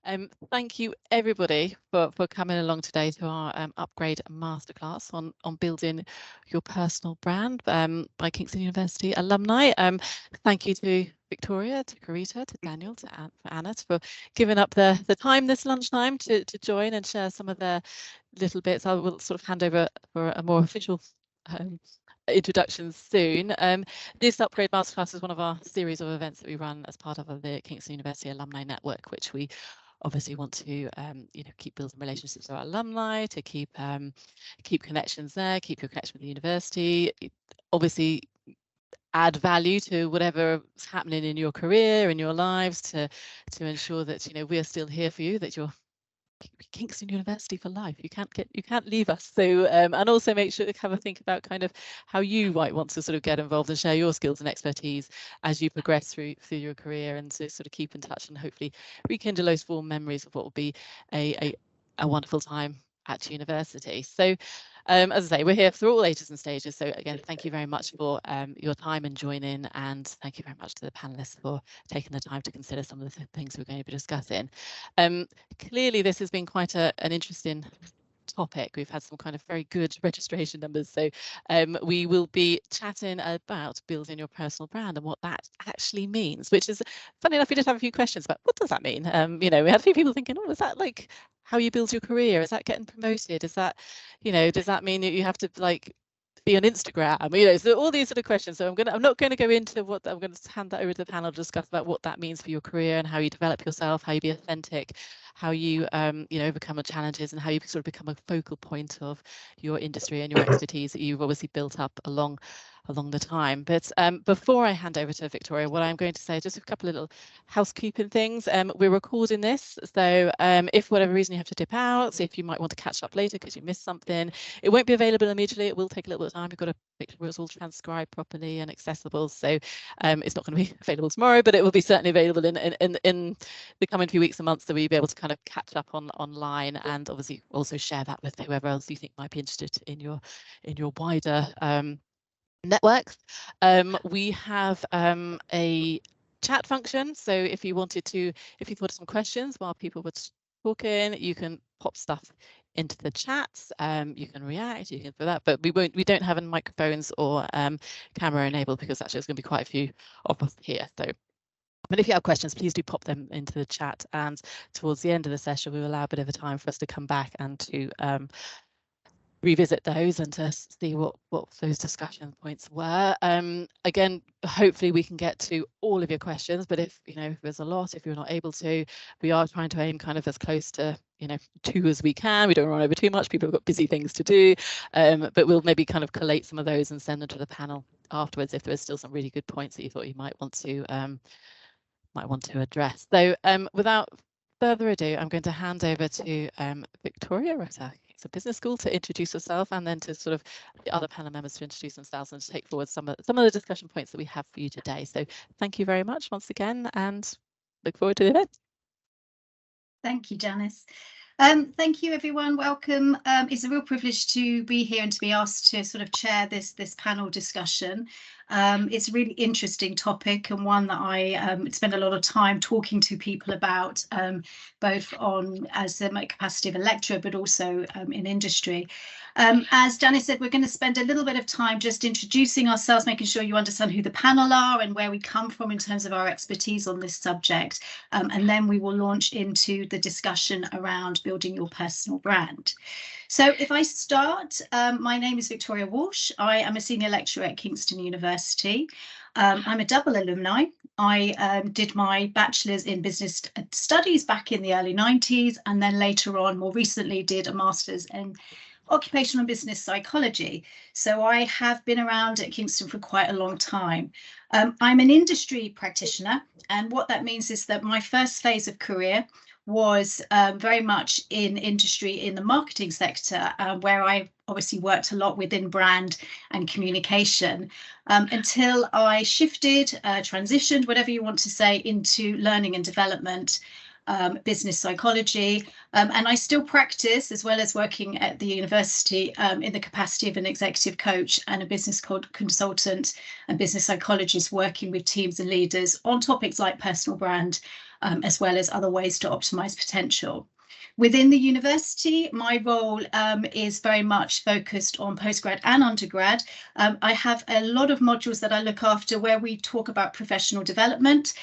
Thank you everybody for coming along today to our upgrade masterclass on building your personal brand by Kingston University alumni. Thank you to Victoria, to Carita, to Daniel, to Anna for giving up the time this lunchtime to join and share some of their little bits. I will sort of hand over for a more official introductions soon. This Upgrade Masterclass is one of our series of events that we run as part of the Kingston University Alumni Network, which we obviously want to keep building relationships with our alumni, to keep connections there, keep your connection with the university, obviously add value to whatever's happening in your career, in your lives, to ensure that we are still here for you, that you're Kingston University for life. You can't leave us. So and also make sure to have a think about kind of how you might want to sort of get involved and share your skills and expertise as you progress through your career, and to sort of keep in touch and hopefully rekindle those warm memories of what will be a wonderful time at university. So as I say, we're here for all ages and stages. So again, thank you very much for your time and joining, and thank you very much to the panelists for taking the time to consider some of the things we're going to be discussing. Clearly, this has been quite an interesting topic. We've had some kind of very good registration numbers, so we will be chatting about building your personal brand and what that actually means, which is funny enough. We did have a few questions about what does that mean. We had a few people thinking, oh, is that like how you build your career? Is that getting promoted? Is that, does that mean that you have to like be on Instagram? So all these sort of questions. So I'm not going to go into what. I'm going to hand that over to the panel to discuss about what that means for your career and how you develop yourself, how you be authentic, how you overcome the challenges, and how you sort of become a focal point of your industry and your expertise that you've obviously built up along the time. But before I hand over to Victoria, what I'm going to say is just a couple of little housekeeping things. We're recording this, so if for whatever reason you have to dip out, so if you might want to catch up later because you missed something, it won't be available immediately. It will take a little bit of time. We've got to make sure it's all transcribed properly and accessible. So it's not going to be available tomorrow, but it will be certainly available in the coming few weeks and months, so we'll be able to kind of catch up online, and obviously also share that with whoever else you think might be interested in your wider networks. We have a chat function, so if you thought of some questions while people were talking, you can pop stuff into the chats. You can react, you can do that, but we don't have any microphones or camera enabled, because actually there's going to be quite a few of us here. So but if you have questions, please do pop them into the chat, and towards the end of the session we will allow a bit of a time for us to come back and to revisit those and to see what those discussion points were. Again, hopefully we can get to all of your questions, but if there's a lot, if you're not able to, we are trying to aim kind of as close to 2 as we can. We don't run over too much. People have got busy things to do, but we'll maybe kind of collate some of those and send them to the panel afterwards if there's still some really good points that you thought you might want to address. So without further ado, I'm going to hand over to Victoria Rota, it's a business school, to introduce herself, and then to sort of the other panel members to introduce themselves and to take forward some of the discussion points that we have for you today. So thank you very much once again, and look forward to the event. Thank you, Janice. Thank you, everyone. Welcome. It's a real privilege to be here and to be asked to sort of chair this panel discussion. It's a really interesting topic, and one that I spend a lot of time talking to people about, both as my capacity of a lecturer, but also in industry. As Janice said, we're going to spend a little bit of time just introducing ourselves, making sure you understand who the panel are and where we come from in terms of our expertise on this subject. And then we will launch into the discussion around building your personal brand. So if I start, my name is Victoria Walsh. I am a senior lecturer at Kingston University. I'm a double alumni. I did my bachelor's in business studies back in the early 90s, and then later on, more recently, did a master's in occupational and business psychology. So I have been around at Kingston for quite a long time. I'm an industry practitioner, and what that means is that my first phase of career was very much in industry in the marketing sector, where I obviously worked a lot within brand and communication, until I shifted, transitioned, whatever you want to say, into learning and development, business psychology, and I still practice, as well as working at the university, in the capacity of an executive coach and a business consultant and business psychologist, working with teams and leaders on topics like personal brand as well as other ways to optimize potential. Within the university, my role is very much focused on postgrad and undergrad. I have a lot of modules that I look after where we talk about professional development,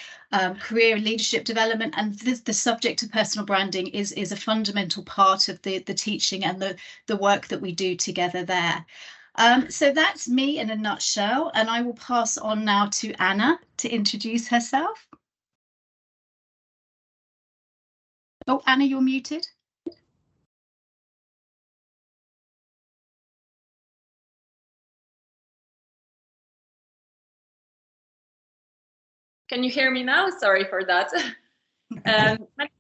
career and leadership development, and the subject of personal branding is a fundamental part of the teaching and the work that we do together there. So that's me in a nutshell, and I will pass on now to Anna to introduce herself. Oh, Anna, you're muted. Can you hear me now? Sorry for that.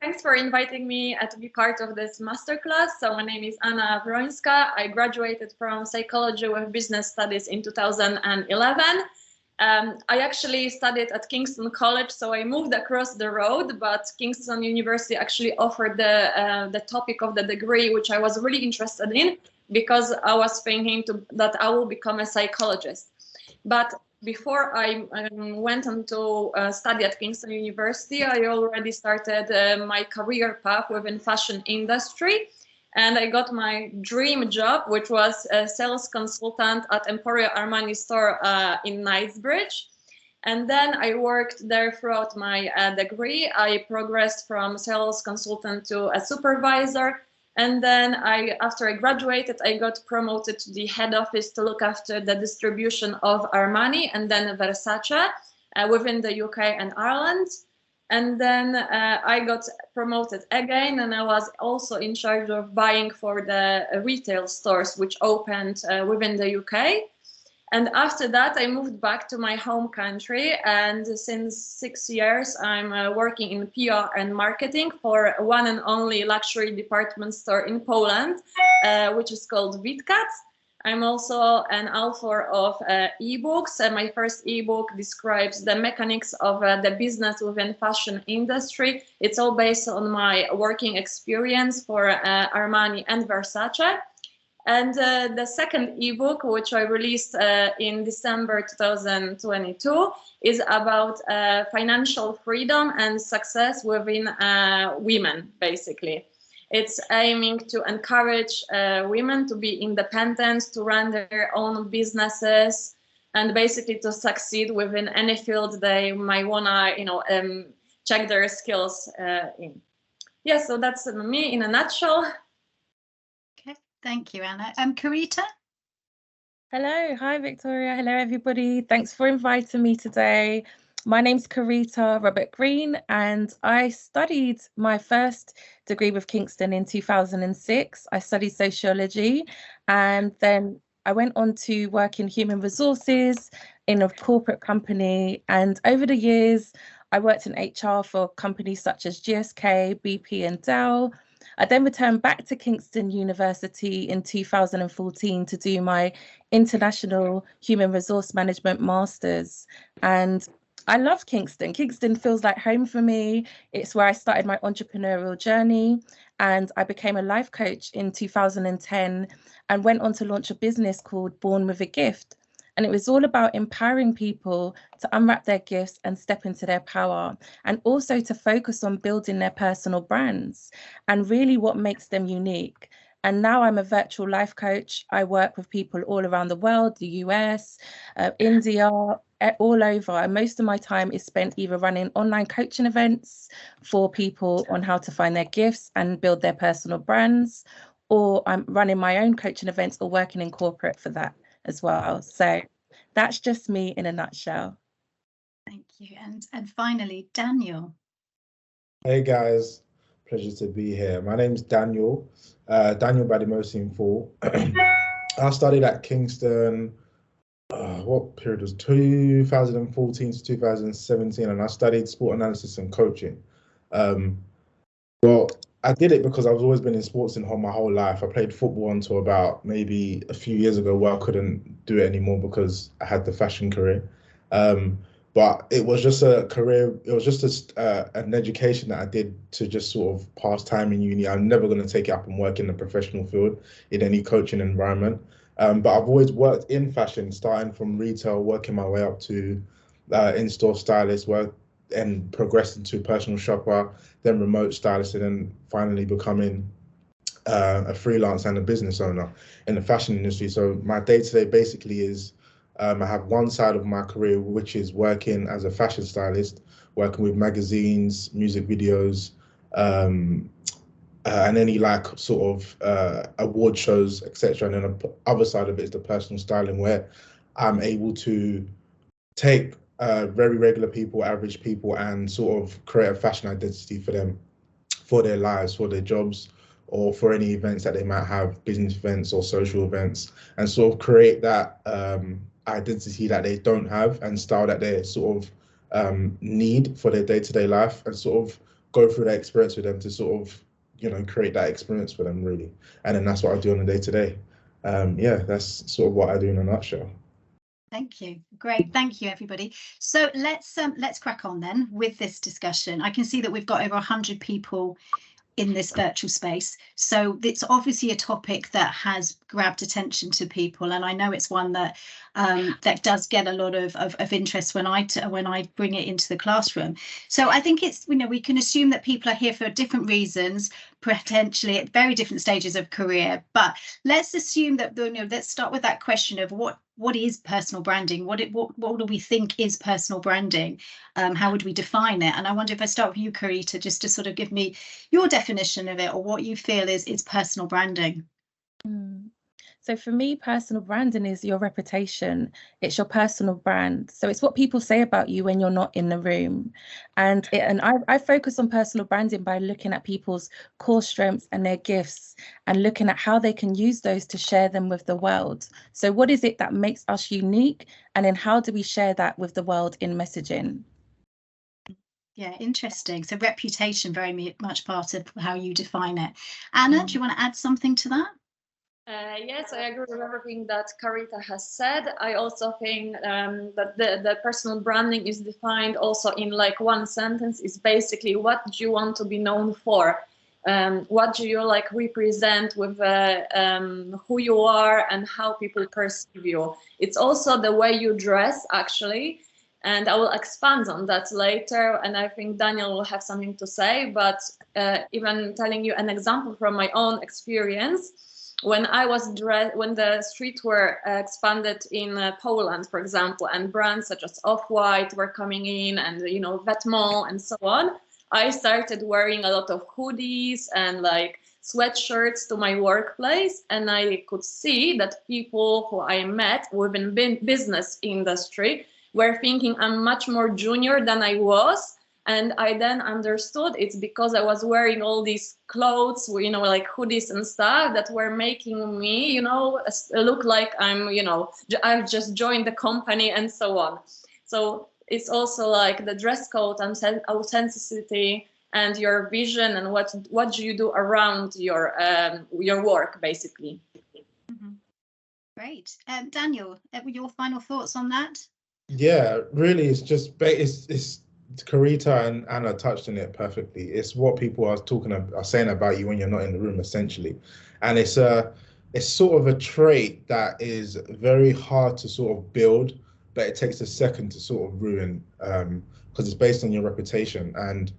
Thanks for inviting me to be part of this masterclass. So my name is Anna Wrońska. I graduated from psychology with business studies in 2011. I actually studied at Kingston College, so I moved across the road, but Kingston University actually offered the topic of the degree, which I was really interested in because I was thinking that I will become a psychologist. But before I went on to study at Kingston University, I already started my career path within fashion industry. And I got my dream job, which was a sales consultant at Emporio Armani store in Knightsbridge. And then I worked there throughout my degree. I progressed from sales consultant to a supervisor. And then after I graduated, I got promoted to the head office to look after the distribution of Armani and then Versace within the UK and Ireland. And then I got promoted again, and I was also in charge of buying for the retail stores which opened within the UK. And after that, I moved back to my home country, and since 6 years, I'm working in PR and marketing for one and only luxury department store in Poland, which is called Witkat. I'm also an author of ebooks. My first ebook describes the mechanics of the business within fashion industry. It's all based on my working experience for Armani and Versace. And the second ebook, which I released in December 2022, is about financial freedom and success within women, basically. It's aiming to encourage women to be independent, to run their own businesses, and basically to succeed within any field they might wanna, check their skills in. Yeah, so that's me in a nutshell. Okay, thank you, Anna. Karita? Hello, hi Victoria. Hello everybody. Thanks for inviting me today. My name's Karita Robert Green, and I studied my first degree with Kingston in 2006. I studied sociology, and then I went on to work in human resources in a corporate company. And over the years, I worked in HR for companies such as GSK, BP, and Dell. I then returned back to Kingston University in 2014 to do my International Human Resource Management Masters. And I love Kingston. Kingston feels like home for me. It's where I started my entrepreneurial journey, and I became a life coach in 2010 and went on to launch a business called Born with a Gift. And it was all about empowering people to unwrap their gifts and step into their power, and also to focus on building their personal brands and really what makes them unique. And now I'm a virtual life coach. I work with people all around the world, the US, India, all over. And most of my time is spent either running online coaching events for people on how to find their gifts and build their personal brands, or I'm running my own coaching events or working in corporate for that as well. So that's just me in a nutshell. Thank you. And finally, Daniel. Hey guys, pleasure to be here. My name's Daniel, Daniel Badimosi Fall. I studied at Kingston, what period was 2014 to 2017, and I studied sport analysis and coaching. Well, I did it because I've always been in sports my whole life. I played football until about maybe a few years ago where I couldn't do it anymore because I had the fashion career. But it was just a career, it was just an education that I did to just sort of pass time in uni. I'm never going to take it up and work in the professional field in any coaching environment. But I've always worked in fashion, starting from retail, working my way up to in-store stylist, and progressed into personal shopper, then remote stylist, and then finally becoming a freelance and a business owner in the fashion industry. So my day-to-day basically is I have one side of my career, which is working as a fashion stylist, working with magazines, music videos, and any like sort of award shows, etc. And then the other side of it is the personal styling, where I'm able to take very regular people, average people, and sort of create a fashion identity for them, for their lives, for their jobs, or for any events that they might have, business events or social events, and sort of create that identity that they don't have and style that they sort of need for their day-to-day life, and sort of go through that experience with them to sort of, you know, create that experience for them, really. And then that's what I do on a day-to-day. Yeah, that's sort of what I do in a nutshell. Thank you. Great. Thank you, everybody. So let's crack on then with this discussion. I can see that we've got over 100 people in this virtual space. So it's obviously a topic that has grabbed attention to people, and I know it's one that that does get a lot of interest when I bring it into the classroom. So I think it's, you know, we can assume that people are here for different reasons, potentially at very different stages of career. But let's assume that, you know, let's start with that question of what is personal branding? What do we think is personal branding? How would we define it? And I wonder if I start with you, Carita, just to sort of give me your definition of it, or what you feel is personal branding. So for me, personal branding is your reputation. It's your personal brand. So it's what people say about you when you're not in the room. And I focus on personal branding by looking at people's core strengths and their gifts, and looking at how they can use those to share them with the world. So what is it that makes us unique? And then how do we share that with the world in messaging? Yeah, interesting. So reputation, very much part of how you define it. Anna, do you want to add something to that? Yes, I agree with everything that Carita has said. I also think that the personal branding is defined also in like one sentence. Is basically, what do you want to be known for? What do you like represent with who you are and how people perceive you? It's also the way you dress, actually. And I will expand on that later. And I think Daniel will have something to say. But even telling you an example from my own experience, when I was when the streetwear expanded in Poland, for example, and brands such as Off-White were coming in, and, you know, Vetements and so on, I started wearing a lot of hoodies and like sweatshirts to my workplace, and I could see that people who I met within business industry were thinking I'm much more junior than I was. And I then understood it's because I was wearing all these clothes, you know, like hoodies and stuff, that were making me, you know, look like I'm, you know, I've just joined the company and so on. So it's also like the dress code and authenticity and your vision and what do you do around your work, basically. Mm-hmm. Great. Daniel, your final thoughts on that? Yeah, really, it's just it's Carita and Anna touched on it perfectly. It's what people are saying about you when you're not in the room, essentially. And it's sort of a trait that is very hard to sort of build, but it takes a second to sort of ruin, because it's based on your reputation. And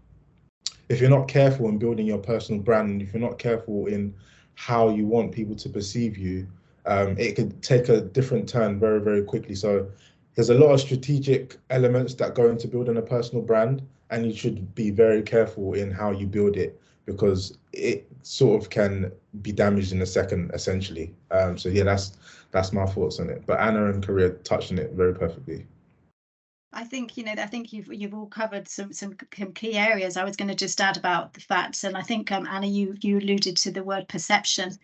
if you're not careful in building your personal brand, and if you're not careful in how you want people to perceive you, it could take a different turn very, very quickly. So there's a lot of strategic elements that go into building a personal brand, and you should be very careful in how you build it, because it sort of can be damaged in a second, essentially. So yeah, that's my thoughts on it. But Anna and Korea touched on it very perfectly. I think, you know, I think you've all covered some key areas. I was going to just add about the facts, and I think Anna, you alluded to the word perception.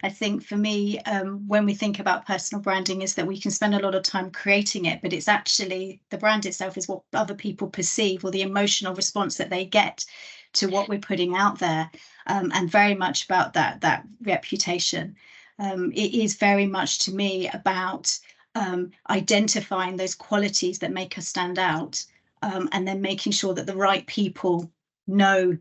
I think for me, when we think about personal branding, is that we can spend a lot of time creating it, but it's actually the brand itself is what other people perceive, or the emotional response that they get to what we're putting out there, and very much about that reputation. It is very much, to me, about identifying those qualities that make us stand out, and then making sure that the right people know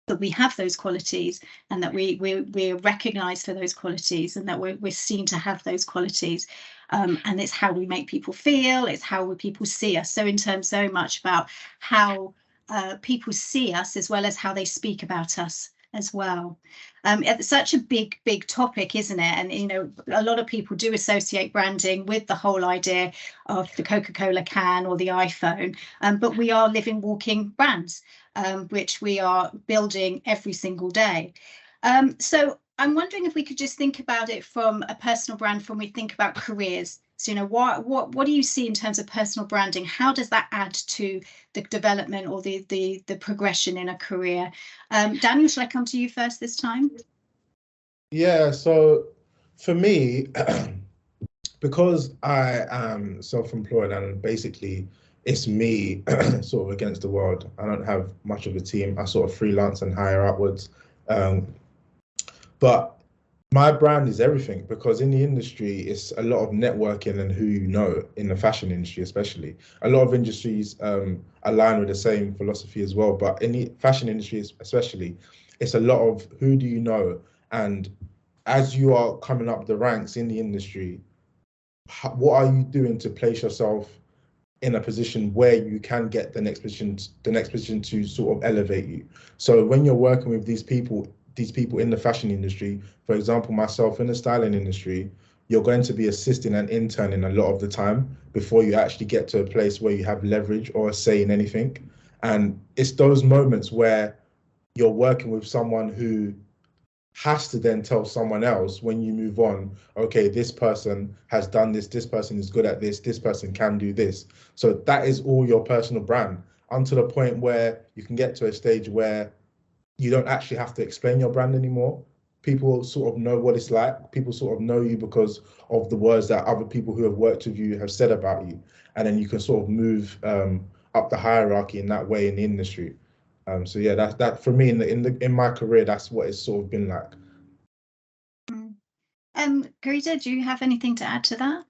that we have those qualities, and that we're recognized for those qualities, and that we're seen to have those qualities. And it's how we make people feel, it's how people see us. So in terms so much about how people see us, as well as how they speak about us as well. It's such a big topic, isn't it? And you know, a lot of people do associate branding with the whole idea of the Coca-Cola can or the iPhone, but we are living, walking brands, which we are building every single day. So I'm wondering if we could just think about it from a personal brand, from we think about careers. So, you know, what do you see in terms of personal branding? How does that add to the development or the progression in a career? Daniel, shall I come to you first this time? Yeah, so for me, because I am self-employed and basically it's me sort of against the world. I don't have much of a team. I sort of freelance and hire outwards. But my brand is everything, because in the industry, it's a lot of networking and who you know, in the fashion industry especially. A lot of industries align with the same philosophy as well, but in the fashion industry especially, it's a lot of who do you know. And as you are coming up the ranks in the industry, what are you doing to place yourself in a position where you can get the next position to sort of elevate you? So when you're working with these people in the fashion industry, for example, myself in the styling industry, you're going to be assisting and interning a lot of the time before you actually get to a place where you have leverage or a say in anything. And it's those moments where you're working with someone who has to then tell someone else when you move on, okay, this person has done this person is good at this person can do this. So that is all your personal brand, until the point where you can get to a stage where you don't actually have to explain your brand anymore. People sort of know what it's like. People sort of know you because of the words that other people who have worked with you have said about you. And then you can sort of move up the hierarchy in that way in the industry. So yeah, that for me in my career, that's what it's sort of been like. Garita, do you have anything to add to that?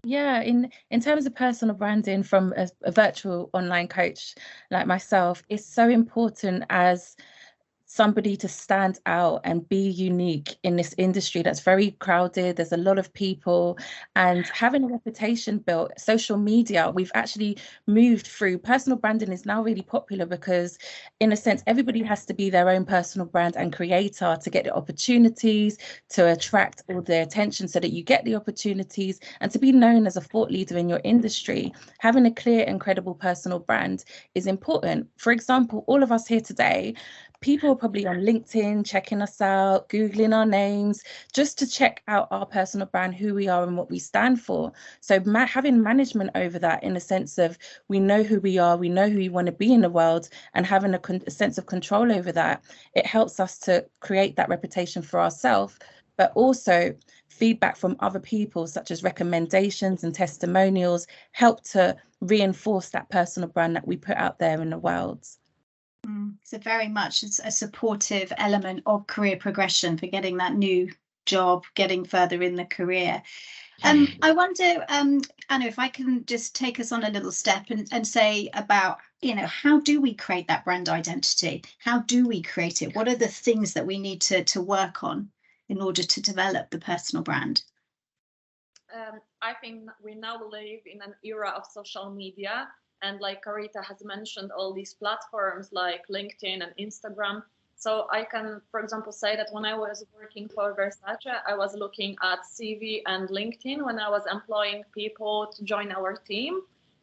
Yeah, in terms of personal branding, from a virtual online coach like myself, it's so important as somebody to stand out and be unique in this industry that's very crowded. There's a lot of people, and having a reputation built. Social media, we've actually moved through. Personal branding is now really popular because, in a sense, everybody has to be their own personal brand and creator to get the opportunities, to attract all the attention so that you get the opportunities, and to be known as a thought leader in your industry. Having a clear and credible personal brand is important. For example, all of us here today, people are probably on LinkedIn, checking us out, Googling our names, just to check out our personal brand, who we are and what we stand for. So having management over that, in a sense of, we know who we are, we know who we want to be in the world, and having a sense of control over that, it helps us to create that reputation for ourselves, but also feedback from other people, such as recommendations and testimonials, help to reinforce that personal brand that we put out there in the world. So very much a supportive element of career progression for getting that new job, getting further in the career. I wonder, Anna, if I can just take us on a little step and say about, you know, how do we create that brand identity? How do we create it? What are the things that we need to work on in order to develop the personal brand? I think we now live in an era of social media. And like Carita has mentioned, all these platforms like LinkedIn and Instagram. So I can, for example, say that when I was working for Versace, I was looking at CV and LinkedIn when I was employing people to join our team.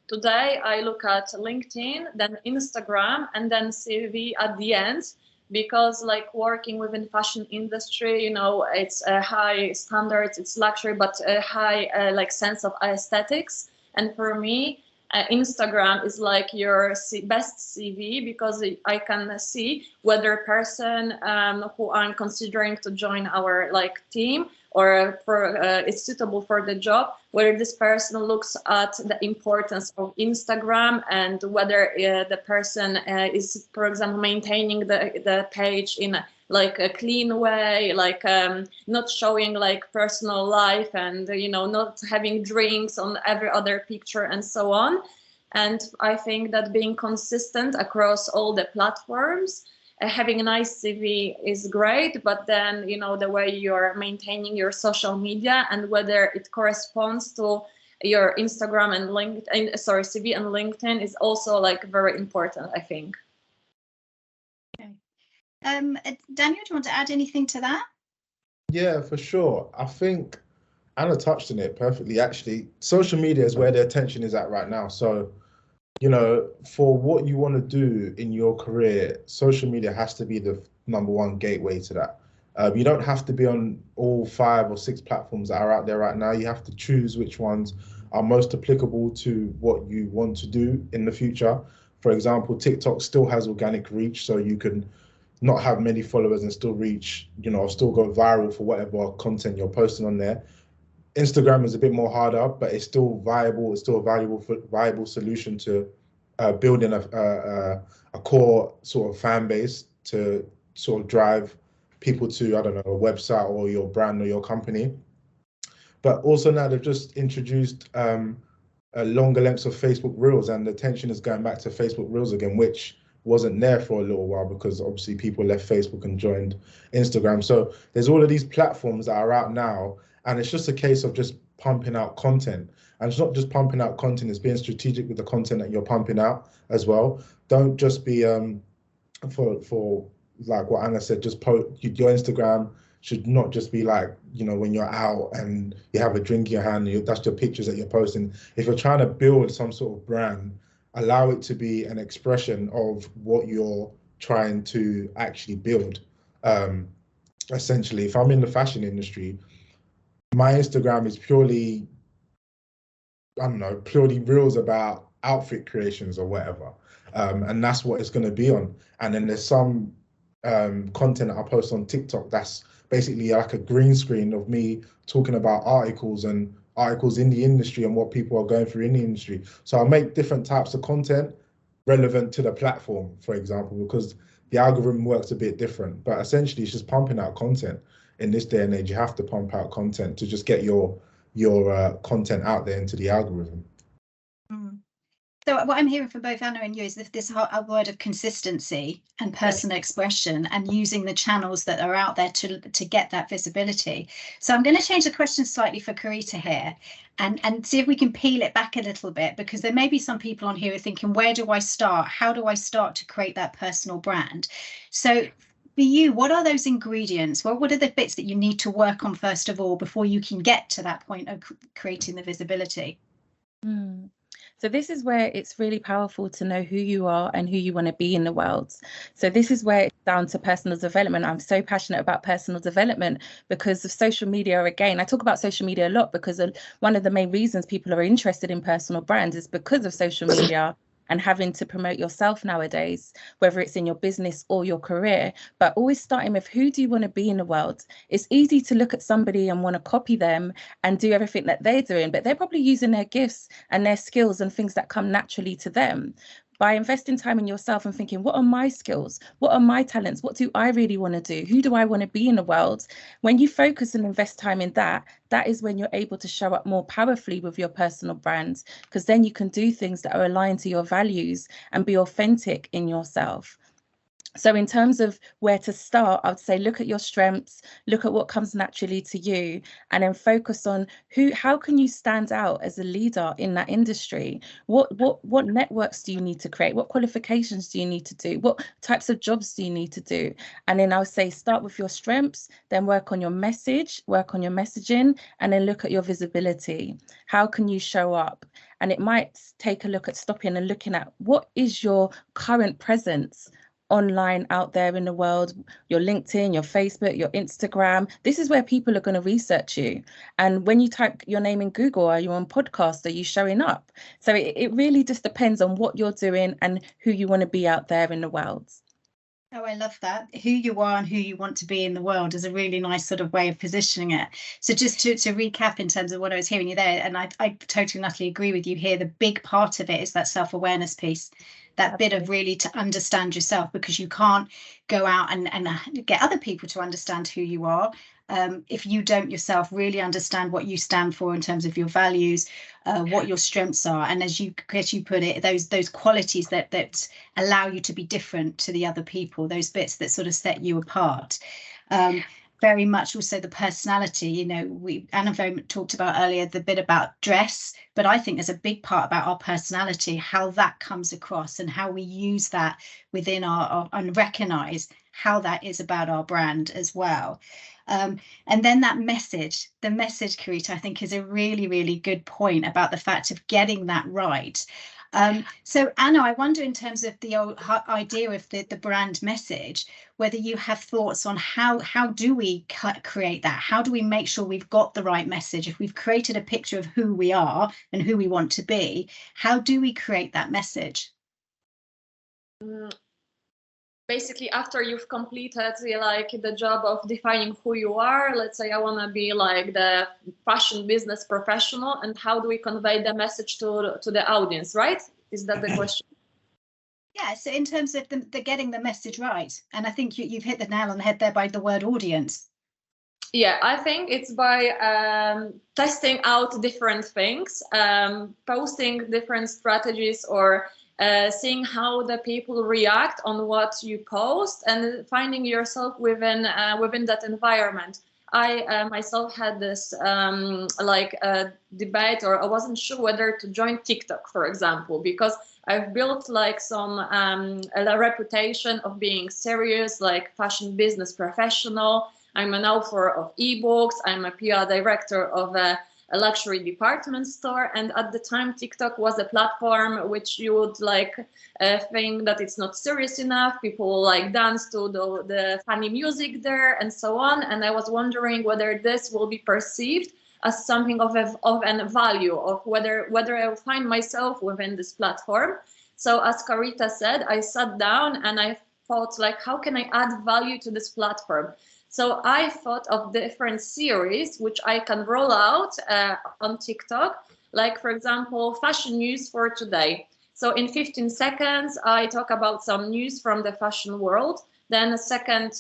Today, I look at LinkedIn, then Instagram, and then CV at the end, because like working within fashion industry, you know, it's a high standards, it's luxury, but a high like sense of aesthetics. And for me, Instagram is like your best CV, because I can see whether a person who I'm considering to join our like team or for is suitable for the job, whether this person looks at the importance of Instagram and whether the person is, for example, maintaining the page in like a clean way, like not showing like personal life and, you know, not having drinks on every other picture and so on. And I think that being consistent across all the platforms having a nice CV is great, but then, you know, the way you're maintaining your social media and whether it corresponds to your Instagram and LinkedIn, CV and LinkedIn is also like very important, I think. Okay. Daniel, do you want to add anything to that? Yeah, for sure. I think Anna touched on it perfectly, actually. Social media is where the attention is at right now. So, you know, for what you want to do in your career, social media has to be the #1 gateway to that. You don't have to be on all 5 or 6 platforms that are out there right now. You have to choose which ones are most applicable to what you want to do in the future. For example, TikTok still has organic reach, so you can not have many followers and still reach, you know, still go viral for whatever content you're posting on there. Instagram is a bit more harder, but it's still viable. It's still a viable solution to building a core sort of fan base to sort of drive people to, I don't know, a website or your brand or your company. But also now they've just introduced longer lengths of Facebook Reels, and the attention is going back to Facebook Reels again, which wasn't there for a little while because obviously people left Facebook and joined Instagram. So there's all of these platforms that are out now, and it's just a case of just pumping out content. And it's not just pumping out content, it's being strategic with the content that you're pumping out as well. Don't just be for like what Anna said, just post your Instagram should not just be like, you know, when you're out and you have a drink in your hand, that's your pictures that you're posting. If you're trying to build some sort of brand, allow it to be an expression of what you're trying to actually build. Essentially, if I'm in the fashion industry, my Instagram is purely, I don't know, purely reels about outfit creations or whatever. And that's what it's going to be on. And then there's some content that I post on TikTok that's basically like a green screen of me talking about articles in the industry and what people are going through in the industry. So I'll make different types of content relevant to the platform, for example, because the algorithm works a bit different. But essentially, it's just pumping out content. In this day and age, you have to pump out content to just get your content out there into the algorithm. So what I'm hearing from both Anna and you is this word of consistency and personal expression and using the channels that are out there to get that visibility. So I'm going to change the question slightly for Carita here and see if we can peel it back a little bit, because there may be some people on here who are thinking, where do I start? How do I start to create that personal brand? So for you, what are those ingredients? Well, what are the bits that you need to work on first of all before you can get to that point of creating the visibility? So this is where it's really powerful to know who you are and who you want to be in the world. So this is where it's down to personal development. I'm so passionate about personal development because of social media. Again, I talk about social media a lot because one of the main reasons people are interested in personal brands is because of social media and having to promote yourself nowadays, whether it's in your business or your career, but always starting with who do you want to be in the world? It's easy to look at somebody and want to copy them and do everything that they're doing, but they're probably using their gifts and their skills and things that come naturally to them. By investing time in yourself and thinking, what are my skills? What are my talents? What do I really want to do? Who do I want to be in the world? When you focus and invest time in that, that is when you're able to show up more powerfully with your personal brand, because then you can do things that are aligned to your values and be authentic in yourself. So in terms of where to start, I would say look at your strengths, look at what comes naturally to you, and then focus on how can you stand out as a leader in that industry? What networks do you need to create? What qualifications do you need to do? What types of jobs do you need to do? And then I would say start with your strengths, then work on your message, work on your messaging, and then look at your visibility. How can you show up? And it might take a look at stopping and looking at what is your current presence online out there in the world, your LinkedIn, your Facebook, your Instagram. This is where people are going to research you. And when you type your name in Google, are you on podcast? Are you showing up? So it really just depends on what you're doing and who you want to be out there in the world. Oh, I love that. Who you are and who you want to be in the world is a really nice sort of way of positioning it. So just to recap in terms of what I was hearing you there, and I totally and utterly agree with you here, the big part of it is that self-awareness piece. that bit of really to understand yourself, because you can't go out and get other people to understand who you are if you don't yourself really understand what you stand for in terms of your values, what your strengths are, and as you put it, those qualities that allow you to be different to the other people, those bits that sort of set you apart. Very much also the personality, you know, Anna very much talked about earlier the bit about dress, but I think there's a big part about our personality, how that comes across and how we use that within our and recognize how that is about our brand as well. And then that message, the message, Karita, I think is a really, really good point about the fact of getting that right. So Anna, I wonder, in terms of the idea of the brand message, whether you have thoughts on how do we create that? How do we make sure we've got the right message? If we've created a picture of who we are and who we want to be, how do we create that message? Basically, after you've completed like the job of defining who you are, let's say I want to be like the fashion business professional, and how do we convey the message to the audience, right? Is that the question? Yeah, so in terms of the getting the message right, and I think you've hit the nail on the head there by the word audience. Yeah, I think it's by testing out different things, posting different strategies, or seeing how the people react on what you post, and finding yourself within that environment. I myself had this debate, or I wasn't sure whether to join TikTok, for example, because I've built like some a reputation of being serious, like fashion business professional. I'm an author of ebooks. I'm a PR director of a luxury department store, and at the time TikTok was a platform which you would like think that it's not serious enough. People like dance to the funny music there and so on, and I was wondering whether this will be perceived as something of an value, of whether I will find myself within this platform. So as Karita said, I sat down and I thought, like, how can I add value to this platform? So I thought of different series which I can roll out on TikTok, like, for example, fashion news for today. So in 15 seconds, I talk about some news from the fashion world. Then a second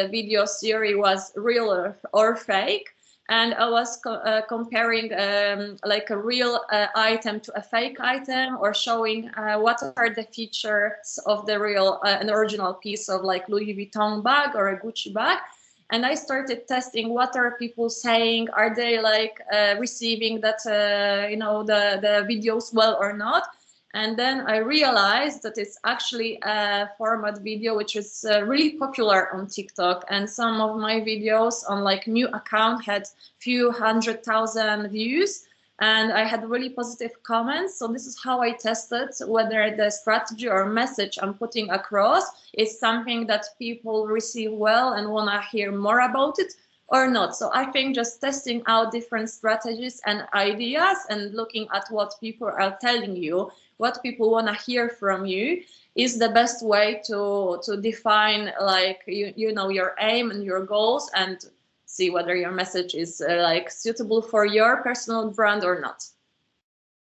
video series was real or fake. And I was comparing like a real item to a fake item, or showing what are the features of the real, an original piece of like Louis Vuitton bag or a Gucci bag. And I started testing what are people saying. Are they like receiving that, the videos well or not? And then I realized that it's actually a format video which is really popular on TikTok. And some of my videos on like new account had few 100,000 views. And I had really positive comments. So this is how I tested whether the strategy or message I'm putting across is something that people receive well and want to hear more about it or not. So I think just testing out different strategies and ideas and looking at what people are telling you, what people want to hear from you, is the best way to define like your aim and your goals, and see whether your message is like suitable for your personal brand or not.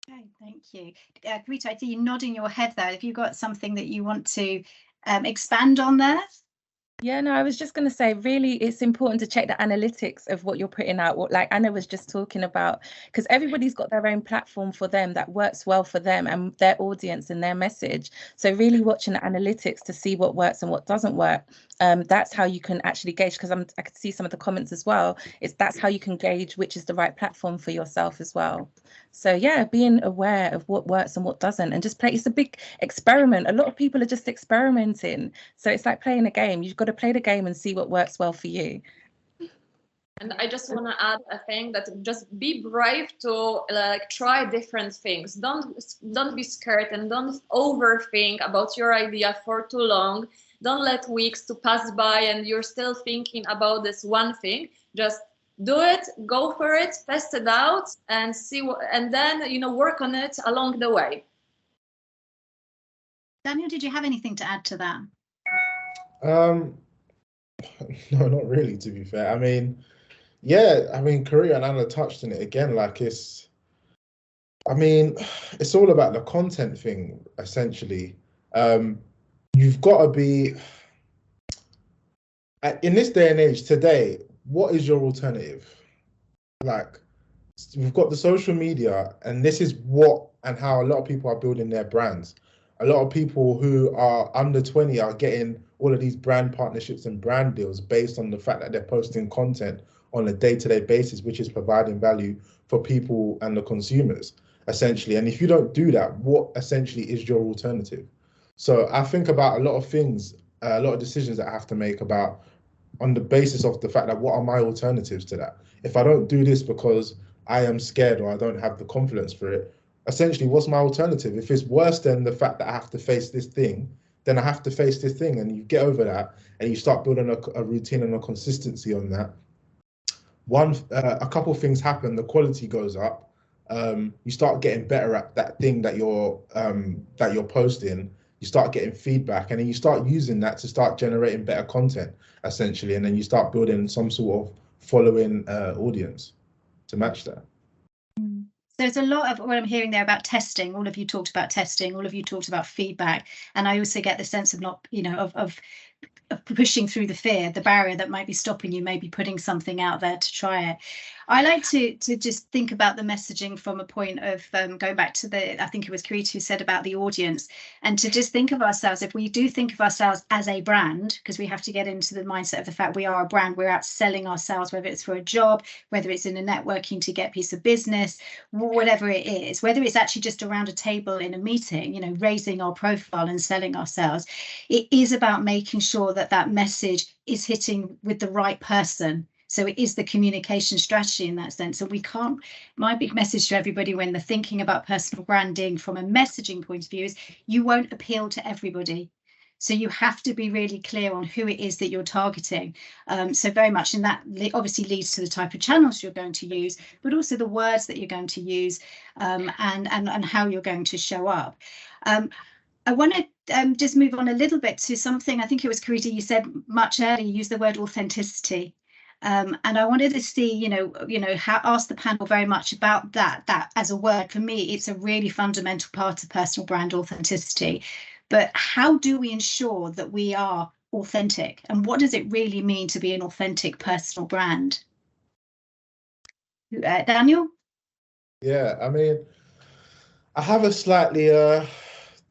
Okay, thank you. Karita, I see you nodding your head there. Have you got something that you want to expand on there? Yeah, no, I was just going to say, really, it's important to check the analytics of what you're putting out, what like Anna was just talking about, because everybody's got their own platform for them that works well for them and their audience and their message. So really watching the analytics to see what works and what doesn't work. That's how you can actually gauge, because I could see some of the comments as well. That's how you can gauge which is the right platform for yourself as well. So yeah, being aware of what works and what doesn't, and just play. It's a big experiment. A lot of people are just experimenting. So it's like playing a game. You've got to play the game and see what works well for you. And I just want to add a thing, that just be brave to like try different things. Don't be scared, and don't overthink about your idea for too long. Don't let weeks to pass by and you're still thinking about this one thing. Just do it, go for it, test it out, and see what, and then work on it along the way. Daniel, did you have anything to add to that? No, not really, to be fair. I mean, yeah, Karita and Anna touched on it again. Like it's all about the content thing, essentially. You've got to be, in this day and age today, what is your alternative? Like, we've got the social media, and this is what and how a lot of people are building their brands. A lot of people who are under 20 are getting all of these brand partnerships and brand deals based on the fact that they're posting content on a day-to-day basis, which is providing value for people and the consumers, essentially. And if you don't do that, what essentially is your alternative? So I think about a lot of things, a lot of decisions that I have to make about on the basis of the fact that what are my alternatives to that? If I don't do this because I am scared or I don't have the confidence for it, essentially, what's my alternative? If it's worse than the fact that I have to face this thing, then I have to face this thing, and you get over that and you start building a routine and a consistency on that. A couple of things happen, the quality goes up, you start getting better at that thing that you're posting, you start getting feedback, and then you start using that to start generating better content, essentially, and then you start building some sort of following audience to match that. There's a lot of what I'm hearing there about testing. All of you talked about testing, all of you talked about feedback, and I also get the sense of not, of pushing through the fear, the barrier that might be stopping you, maybe putting something out there to try it. I like to just think about the messaging from a point of going back to I think it was Karita who said about the audience, and to just think of ourselves, if we do think of ourselves as a brand, because we have to get into the mindset of the fact we are a brand, we're out selling ourselves, whether it's for a job, whether it's in a networking to get a piece of business, whatever it is, whether it's actually just around a table in a meeting, raising our profile and selling ourselves. It is about making sure that that message is hitting with the right person. So it is the communication strategy in that sense. And my big message to everybody when they're thinking about personal branding from a messaging point of view is you won't appeal to everybody. So you have to be really clear on who it is that you're targeting. So very much, and that obviously leads to the type of channels you're going to use, but also the words that you're going to use, and how you're going to show up. I want to just move on a little bit to something, I think it was Karita, you said much earlier, you used the word authenticity. And I wanted to see, ask the panel very much about that as a word. For me, it's a really fundamental part of personal brand authenticity. But how do we ensure that we are authentic? And what does it really mean to be an authentic personal brand? Daniel? Yeah, I mean, I have a slightly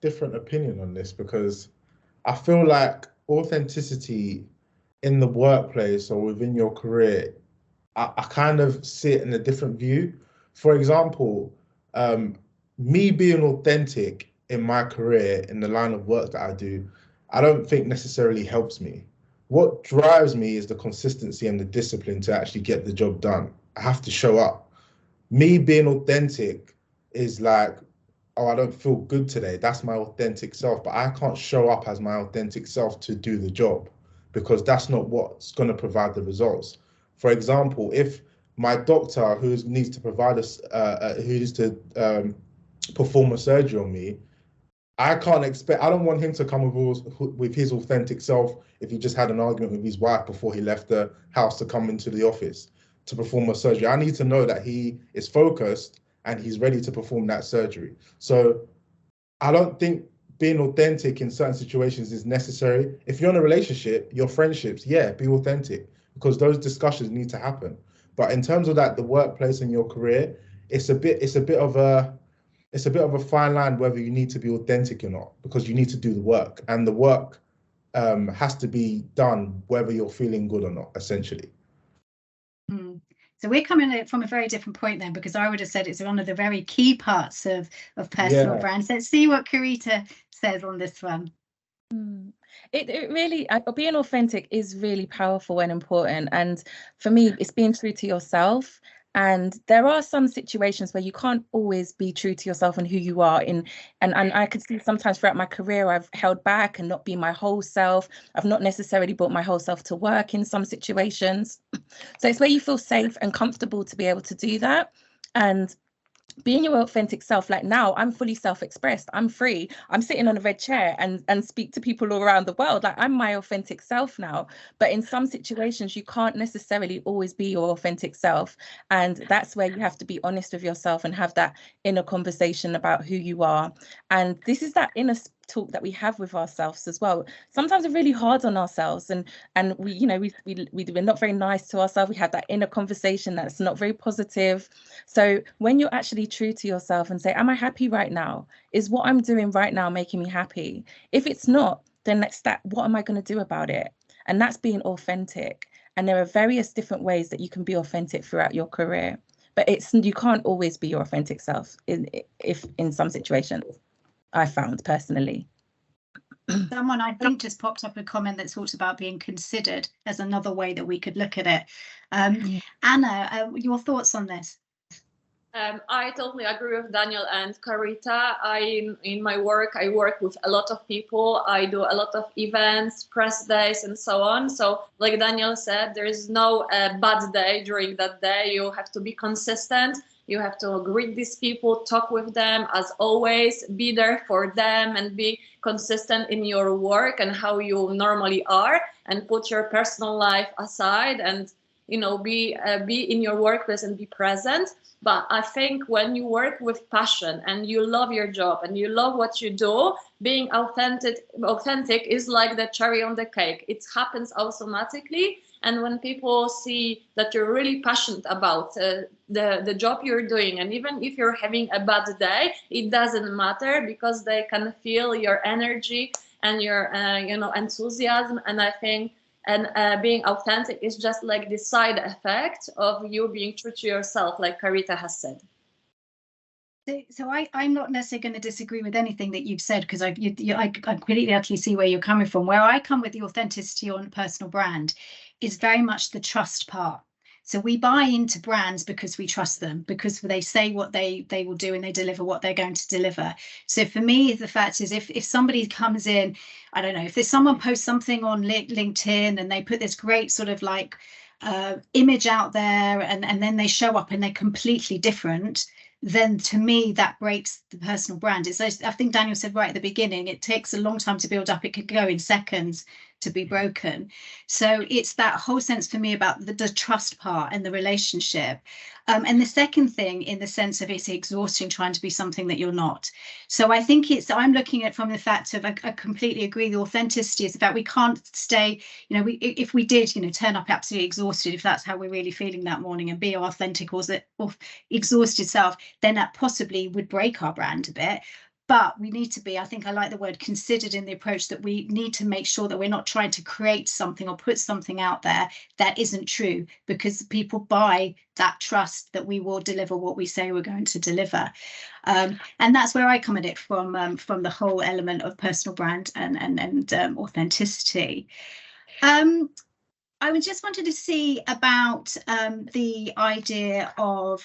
different opinion on this, because I feel like authenticity in the workplace or within your career, I kind of see it in a different view. For example, me being authentic in my career, in the line of work that I do, I don't think necessarily helps me. What drives me is the consistency and the discipline to actually get the job done. I have to show up. Me being authentic is like, oh, I don't feel good today. That's my authentic self, but I can't show up as my authentic self to do the job, because that's not what's going to provide the results. For example, if my doctor who needs to provide us, who needs to perform a surgery on me, I don't want him to come with his authentic self if he just had an argument with his wife before he left the house to come into the office to perform a surgery. I need to know that he is focused and he's ready to perform that surgery. So I don't think being authentic in certain situations is necessary. If you're in a relationship, your friendships, yeah, be authentic, because those discussions need to happen. But in terms of that, the workplace and your career, it's a bit of a fine line whether you need to be authentic or not, because you need to do the work, and the work has to be done whether you're feeling good or not, essentially. So we're coming from a very different point then, because I would have said it's one of the very key parts of personal brands. Let's see what Karita says on this one. It really, being authentic is really powerful and important. And for me, it's being true to yourself. And there are some situations where you can't always be true to yourself and who you are in. And I could see sometimes throughout my career, I've held back and not be my whole self. I've not necessarily brought my whole self to work in some situations. So it's where you feel safe and comfortable to be able to do that. And being your authentic self, like now I'm fully self-expressed, I'm free, I'm sitting on a red chair and speak to people all around the world, like I'm my authentic self now. But in some situations you can't necessarily always be your authentic self, and that's where you have to be honest with yourself and have that inner conversation about who you are. And this is that inner self-talk that we have with ourselves as well. Sometimes we're really hard on ourselves, and we, you know, we're not very nice to ourselves. We have that inner conversation that's not very positive. So when you're actually true to yourself and say, am I happy right now? Is what I'm doing right now making me happy? If it's not, then what am I going to do about it? And that's being authentic. And there are various different ways that you can be authentic throughout your career, but you can't always be your authentic self if in some situations, I found personally. Someone, I think, just popped up a comment that talks about being considered as another way that we could look at it. Anna, your thoughts on this? I totally agree with Daniel and Carita. In my work, I work with a lot of people. I do a lot of events, press days, and so on. So like Daniel said, there is no bad day during that day. You have to be consistent. You have to greet these people, talk with them as always, be there for them, and be consistent in your work and how you normally are, and put your personal life aside, and, you know, be in your workplace and be present. But I think when you work with passion and you love your job and you love what you do, being authentic is like the cherry on the cake. It happens automatically. And when people see that you're really passionate about the job you're doing, and even if you're having a bad day, it doesn't matter, because they can feel your energy and your enthusiasm. And I think being authentic is just like the side effect of you being true to yourself, like Carita has said. So I'm not necessarily going to disagree with anything that you've said, because I completely actually see where you're coming from. Where I come with the authenticity on personal brand is very much the trust part. So we buy into brands because we trust them, because they say what they will do and they deliver what they're going to deliver. So for me, the fact is, if somebody comes in, I don't know, if there's someone posts something on LinkedIn and they put this great sort of like image out there, and then they show up and they're completely different, then to me that breaks the personal brand. I think Daniel said right at the beginning, it takes a long time to build up. It could go in seconds to be broken. So it's that whole sense for me about the trust part and the relationship. And the second thing, in the sense of it's exhausting trying to be something that you're not. So I think I'm looking at from the fact of, I completely agree, the authenticity is about, we can't stay, you know, if we did, you know, turn up absolutely exhausted, if that's how we're really feeling that morning, and be our authentic or exhausted self, then that possibly would break our brand a bit. But we need to be, I think I like the word considered in the approach, that we need to make sure that we're not trying to create something or put something out there that isn't true, because people buy that trust that we will deliver what we say we're going to deliver. And that's where I come at it from the whole element of personal brand and authenticity. I just wanted to see about the idea of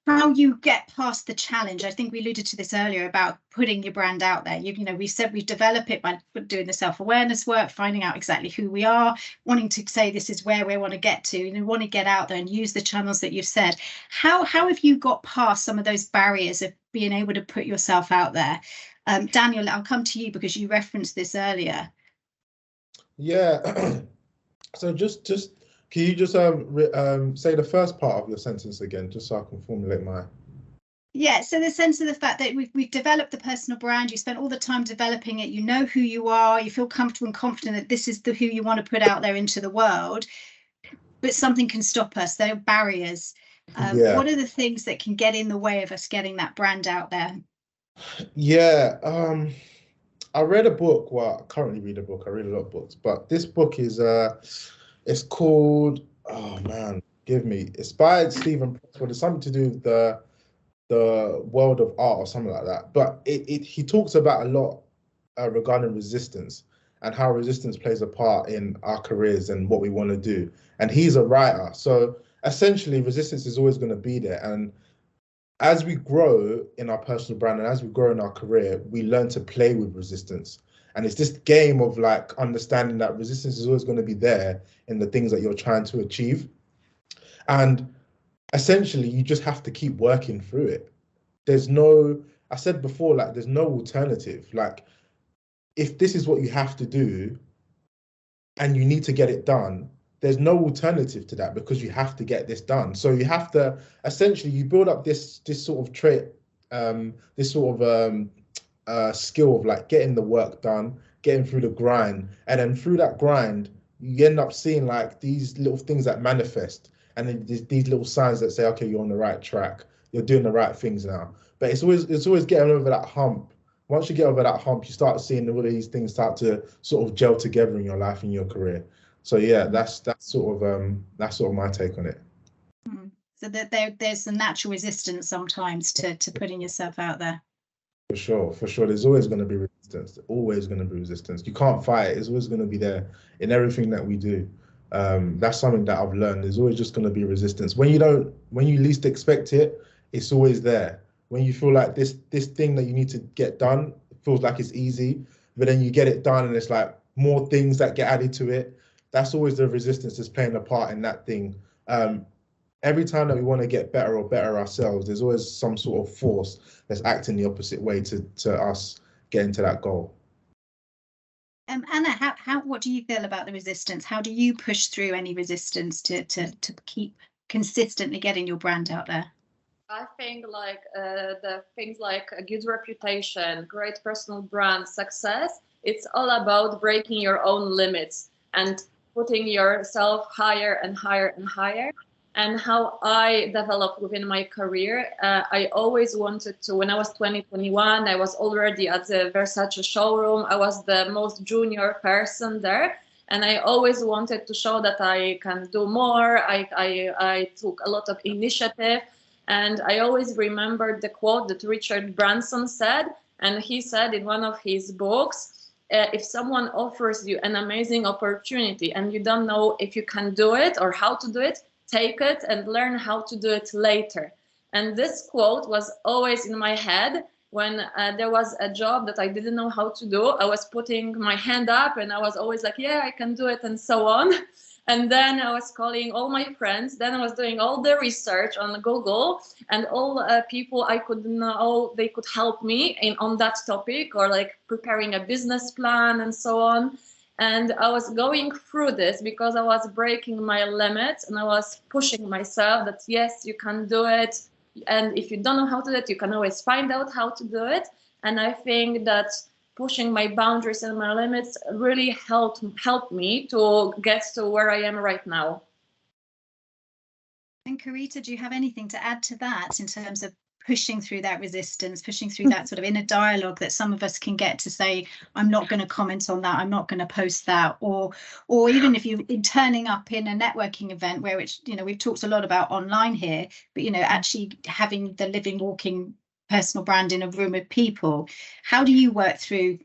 how you get past the challenge. I think we alluded to this earlier about putting your brand out there. You know, we said we develop it by doing the self-awareness work, finding out exactly who we are, wanting to say this is where we want to get to, and want to get out there and use the channels that you've said. How have you got past some of those barriers of being able to put yourself out there? Daniel, I'll come to you because you referenced this earlier. Yeah. So just can you just say the first part of your sentence again, just so I can formulate my... Yeah, so the sense of the fact that we've developed the personal brand, you spent all the time developing it, you know who you are, you feel comfortable and confident that this is who you want to put out there into the world, but something can stop us. There are barriers. What are the things that can get in the way of us getting that brand out there? Yeah, I read a book. Well, I currently read a book. I read a lot of books, but this book is it's called, oh man, it's by Stephen Pressfield. It's something to do with the world of art or something like that. But he talks about a lot regarding resistance and how resistance plays a part in our careers and what we want to do. And he's a writer, so essentially resistance is always going to be there. And as we grow in our personal brand and as we grow in our career, we learn to play with resistance. And it's this game of like understanding that resistance is always going to be there in the things that you're trying to achieve. And essentially, you just have to keep working through it. I said before, like, there's no alternative. Like, if this is what you have to do and you need to get it done, there's no alternative to that, because you have to get this done. So you have to, essentially, you build up this sort of trait this sort of skill of like getting the work done, getting through the grind, and then through that grind, you end up seeing like these little things that manifest, and then these little signs that say, okay, you're on the right track, you're doing the right things now. But it's always getting over that hump. Once you get over that hump, you start seeing all of these things start to sort of gel together in your life and your career. So yeah, that's sort of my take on it. So that there's a natural resistance sometimes to putting yourself out there. For sure. There's always going to be resistance. Always going to be resistance. You can't fight it. It's always going to be there in everything that we do. That's something that I've learned. There's always just going to be resistance. When you least expect it, it's always there. When you feel like this thing that you need to get done feels like it's easy, but then you get it done and it's like more things that get added to it. That's always the resistance that's playing a part in that thing. Every time that we want to get better ourselves, there's always some sort of force that's acting the opposite way to us getting to that goal. Anna, what do you feel about the resistance? How do you push through any resistance to keep consistently getting your brand out there? I think like the things like a good reputation, great personal brand, success, it's all about breaking your own limits and putting yourself higher and higher and higher. And how I developed within my career, I always wanted to, when I was 21, I was already at the Versace showroom. I was the most junior person there. And I always wanted to show that I can do more. I took a lot of initiative. And I always remembered the quote that Richard Branson said. And he said in one of his books, if someone offers you an amazing opportunity and you don't know if you can do it or how to do it, take it and learn how to do it later. And this quote was always in my head when there was a job that I didn't know how to do. I was putting my hand up and I was always like, yeah, I can do it and so on. And then I was calling all my friends. Then I was doing all the research on Google and all people I could know, they could help me on that topic or like preparing a business plan and so on. And I was going through this because I was breaking my limits and I was pushing myself that, yes, you can do it. And if you don't know how to do it, you can always find out how to do it. And I think that pushing my boundaries and my limits really helped me to get to where I am right now. And Carita, do you have anything to add to that in terms of pushing through that resistance, pushing through that sort of inner dialogue that some of us can get to say, I'm not going to comment on that, I'm not going to post that, or even if you're turning up in a networking event where it's, we've talked a lot about online here, but actually having the living, walking personal brand in a room of people. How do you work through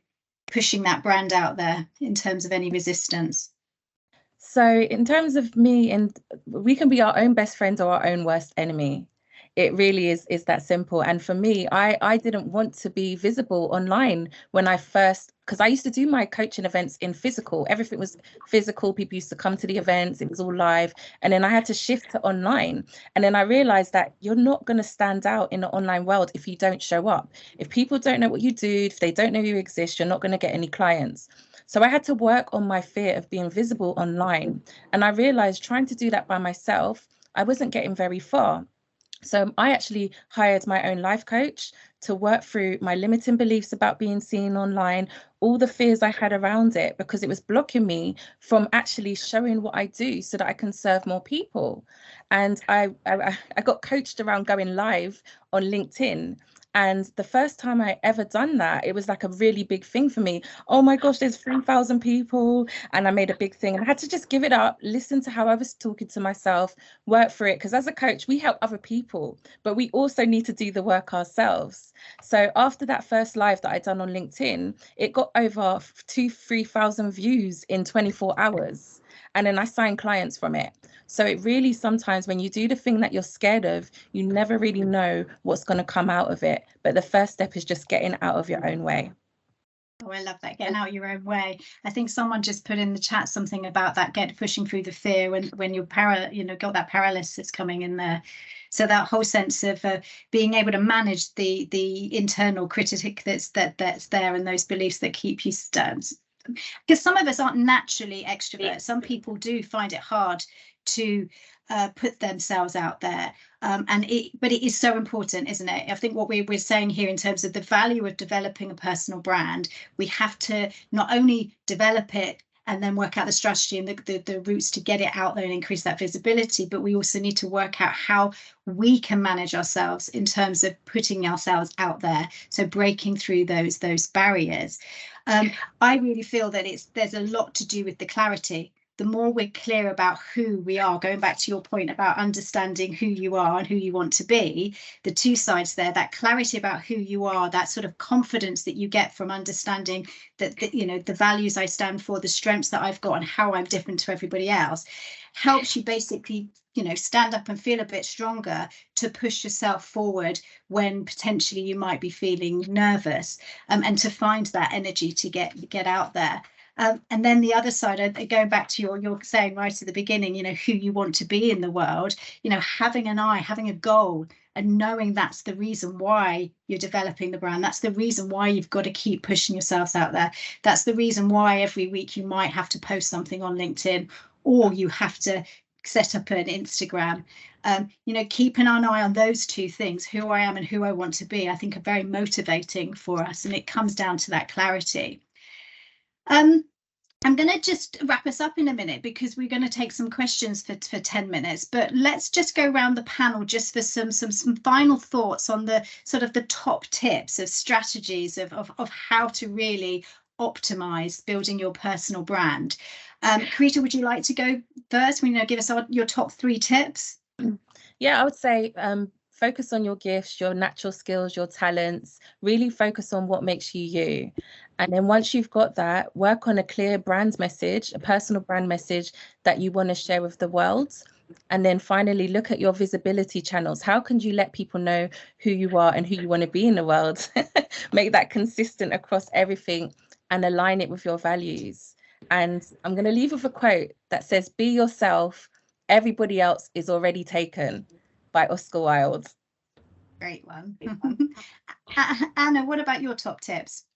pushing that brand out there in terms of any resistance? So in terms of me, and we can be our own best friend or our own worst enemy. It really is that simple. And for me, I didn't want to be visible online when I first, because I used to do my coaching events in physical. Everything was physical. People used to come to the events. It was all live. And then I had to shift to online. And then I realized that you're not going to stand out in the online world if you don't show up. If people don't know what you do, if they don't know you exist, you're not going to get any clients. So I had to work on my fear of being visible online. And I realized trying to do that by myself, I wasn't getting very far. So I actually hired my own life coach to work through my limiting beliefs about being seen online, all the fears I had around it, because it was blocking me from actually showing what I do so that I can serve more people. And I got coached around going live on LinkedIn. And the first time I ever done that, it was like a really big thing for me. Oh my gosh, there's 3,000 people. And I made a big thing and I had to just give it up, listen to how I was talking to myself, work for it. Because as a coach, we help other people, but we also need to do the work ourselves. So after that first live that I done on LinkedIn, it got over 2,000-3,000 views in 24 hours. And then I signed clients from it. So it really, sometimes when you do the thing that you're scared of, you never really know what's going to come out of it. But the first step is just getting out of your own way. Oh, I love that, getting out your own way. I think someone just put in the chat something about that, pushing through the fear when you're got that paralysis coming in there. So that whole sense of being able to manage the internal critic that's there and those beliefs that keep you stuck. Because some of us aren't naturally extroverts. Some people do find it hard to put themselves out there. But it is so important, isn't it? I think what we're saying here in terms of the value of developing a personal brand, we have to not only develop it and then work out the strategy and the routes to get it out there and increase that visibility, but we also need to work out how we can manage ourselves in terms of putting ourselves out there, so breaking through those barriers. I really feel that there's a lot to do with the clarity. The more we're clear about who we are, going back to your point about understanding who you are and who you want to be, the two sides there, that clarity about who you are, that sort of confidence that you get from understanding that you know, the values I stand for, the strengths that I've got and how I'm different to everybody else, helps you basically, you know, stand up and feel a bit stronger to push yourself forward when potentially you might be feeling nervous, and to find that energy to get out there. And then the other side, going back to your saying right at the beginning, you know, who you want to be in the world, you know, having an eye, having a goal, and knowing that's the reason why you're developing the brand. That's the reason why you've got to keep pushing yourselves out there. That's the reason why every week you might have to post something on LinkedIn, or you have to set up an Instagram. You know, keeping an eye on those two things, who I am and who I want to be, I think are very motivating for us. And it comes down to that clarity. I'm going to just wrap us up in a minute because we're going to take some questions for 10 minutes, but let's just go around the panel just for some final thoughts on the sort of the top tips of strategies of how to really optimize building your personal brand. Karita, would you like to go first? You know, give us your top 3 tips. Yeah, I would say focus on your gifts, your natural skills, your talents. Really focus on what makes you you. And then once you've got that, work on a clear brand message, a personal brand message that you want to share with the world. And then finally, look at your visibility channels. How can you let people know who you are and who you want to be in the world? Make that consistent across everything and align it with your values. And I'm going to leave with a quote that says, "Be yourself. Everybody else is already taken," by Oscar Wilde. Great one. Anna, what about your top tips?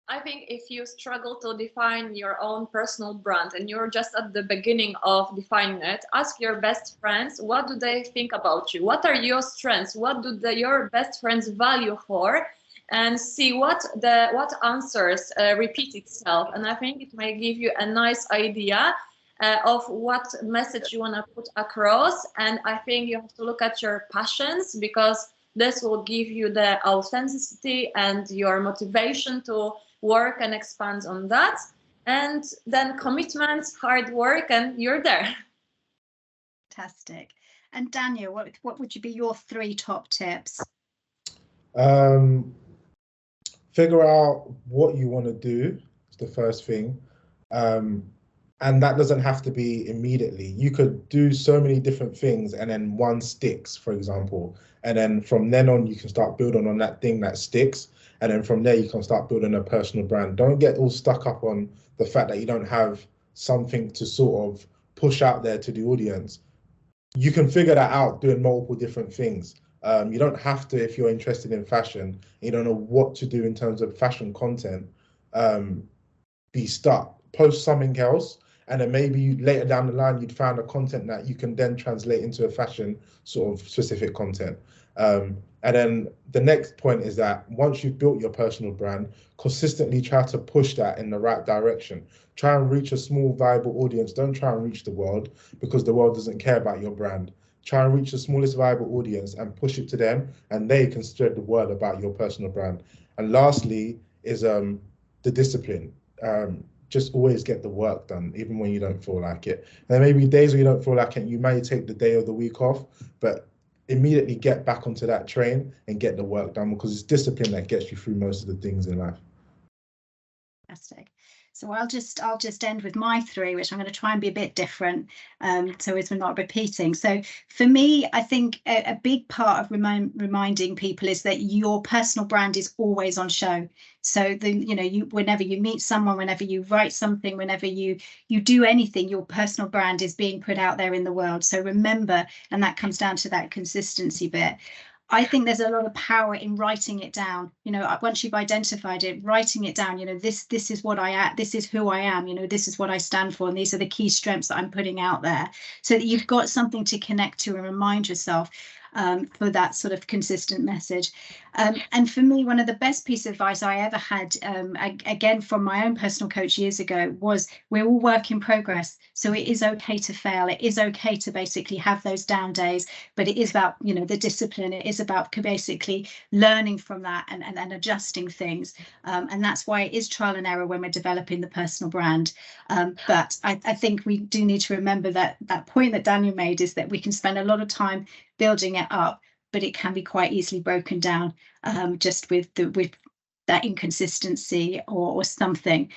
I think if you struggle to define your own personal brand and you're just at the beginning of defining it, ask your best friends, what do they think about you? What are your strengths? What do your best friends value for? And see what answers repeat itself. And I think it may give you a nice idea of what message you want to put across. And I think you have to look at your passions, because this will give you the authenticity and your motivation to work and expand on that. And then commitment, hard work, and you're there. Fantastic. And Daniel, what would be your 3 top tips? Figure out what you want to do is the first thing. And that doesn't have to be immediately. You could do so many different things and then one sticks, for example. And then from then on, you can start building on that thing that sticks. And then from there, you can start building a personal brand. Don't get all stuck up on the fact that you don't have something to sort of push out there to the audience. You can figure that out doing multiple different things. You don't have to, if you're interested in fashion, you don't know what to do in terms of fashion content, be stuck. Post something else, and then maybe later down the line, you'd find a content that you can then translate into a fashion sort of specific content. And then the next point is that once you've built your personal brand, consistently try to push that in the right direction. Try and reach a small, viable audience. Don't try and reach the world, because the world doesn't care about your brand. Try and reach the smallest viable audience and push it to them, and they can spread the word about your personal brand. And lastly is the discipline. Just always get the work done, even when you don't feel like it. There may be days where you don't feel like it. You may take the day or the week off, but immediately get back onto that train and get the work done, because it's discipline that gets you through most of the things in life. Fantastic. So I'll just end with my 3, which I'm going to try and be a bit different, so as we're not repeating. So for me, I think a big part of reminding people is that your personal brand is always on show. So whenever you meet someone, whenever you write something, whenever you do anything, your personal brand is being put out there in the world. So remember, and that comes down to that consistency bit. I think there's a lot of power in writing it down. You know, once you've identified it, writing it down, you know, this is what I am, this is who I am, you know, this is what I stand for, and these are the key strengths that I'm putting out there, so that you've got something to connect to and remind yourself for that sort of consistent message. And for me, one of the best pieces of advice I ever had, again from my own personal coach years ago, was we're all work in progress. So it is okay to fail. It is okay to basically have those down days, but it is about, you know, the discipline. It is about basically learning from that and adjusting things. And that's why it is trial and error when we're developing the personal brand. But I think we do need to remember that point that Daniel made is that we can spend a lot of time building it up, but it can be quite easily broken down just with that inconsistency or something.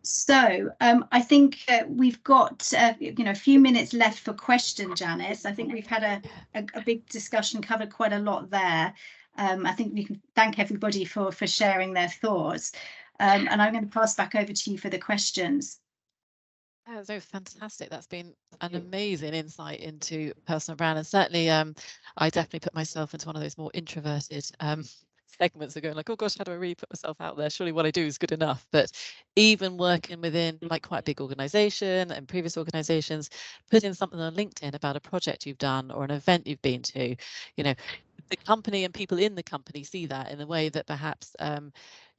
So I think we've got you know, a few minutes left for questions, Janice. I think we've had a big discussion, covered quite a lot there. I think we can thank everybody for sharing their thoughts, and I'm going to pass back over to you for the questions. So fantastic. That's been an amazing insight into personal brand. And certainly I definitely put myself into one of those more introverted segments of going like, oh gosh, how do I really put myself out there? Surely what I do is good enough. But even working within like quite a big organization and previous organizations, putting something on LinkedIn about a project you've done or an event you've been to, you know, the company and people in the company see that in a way that perhaps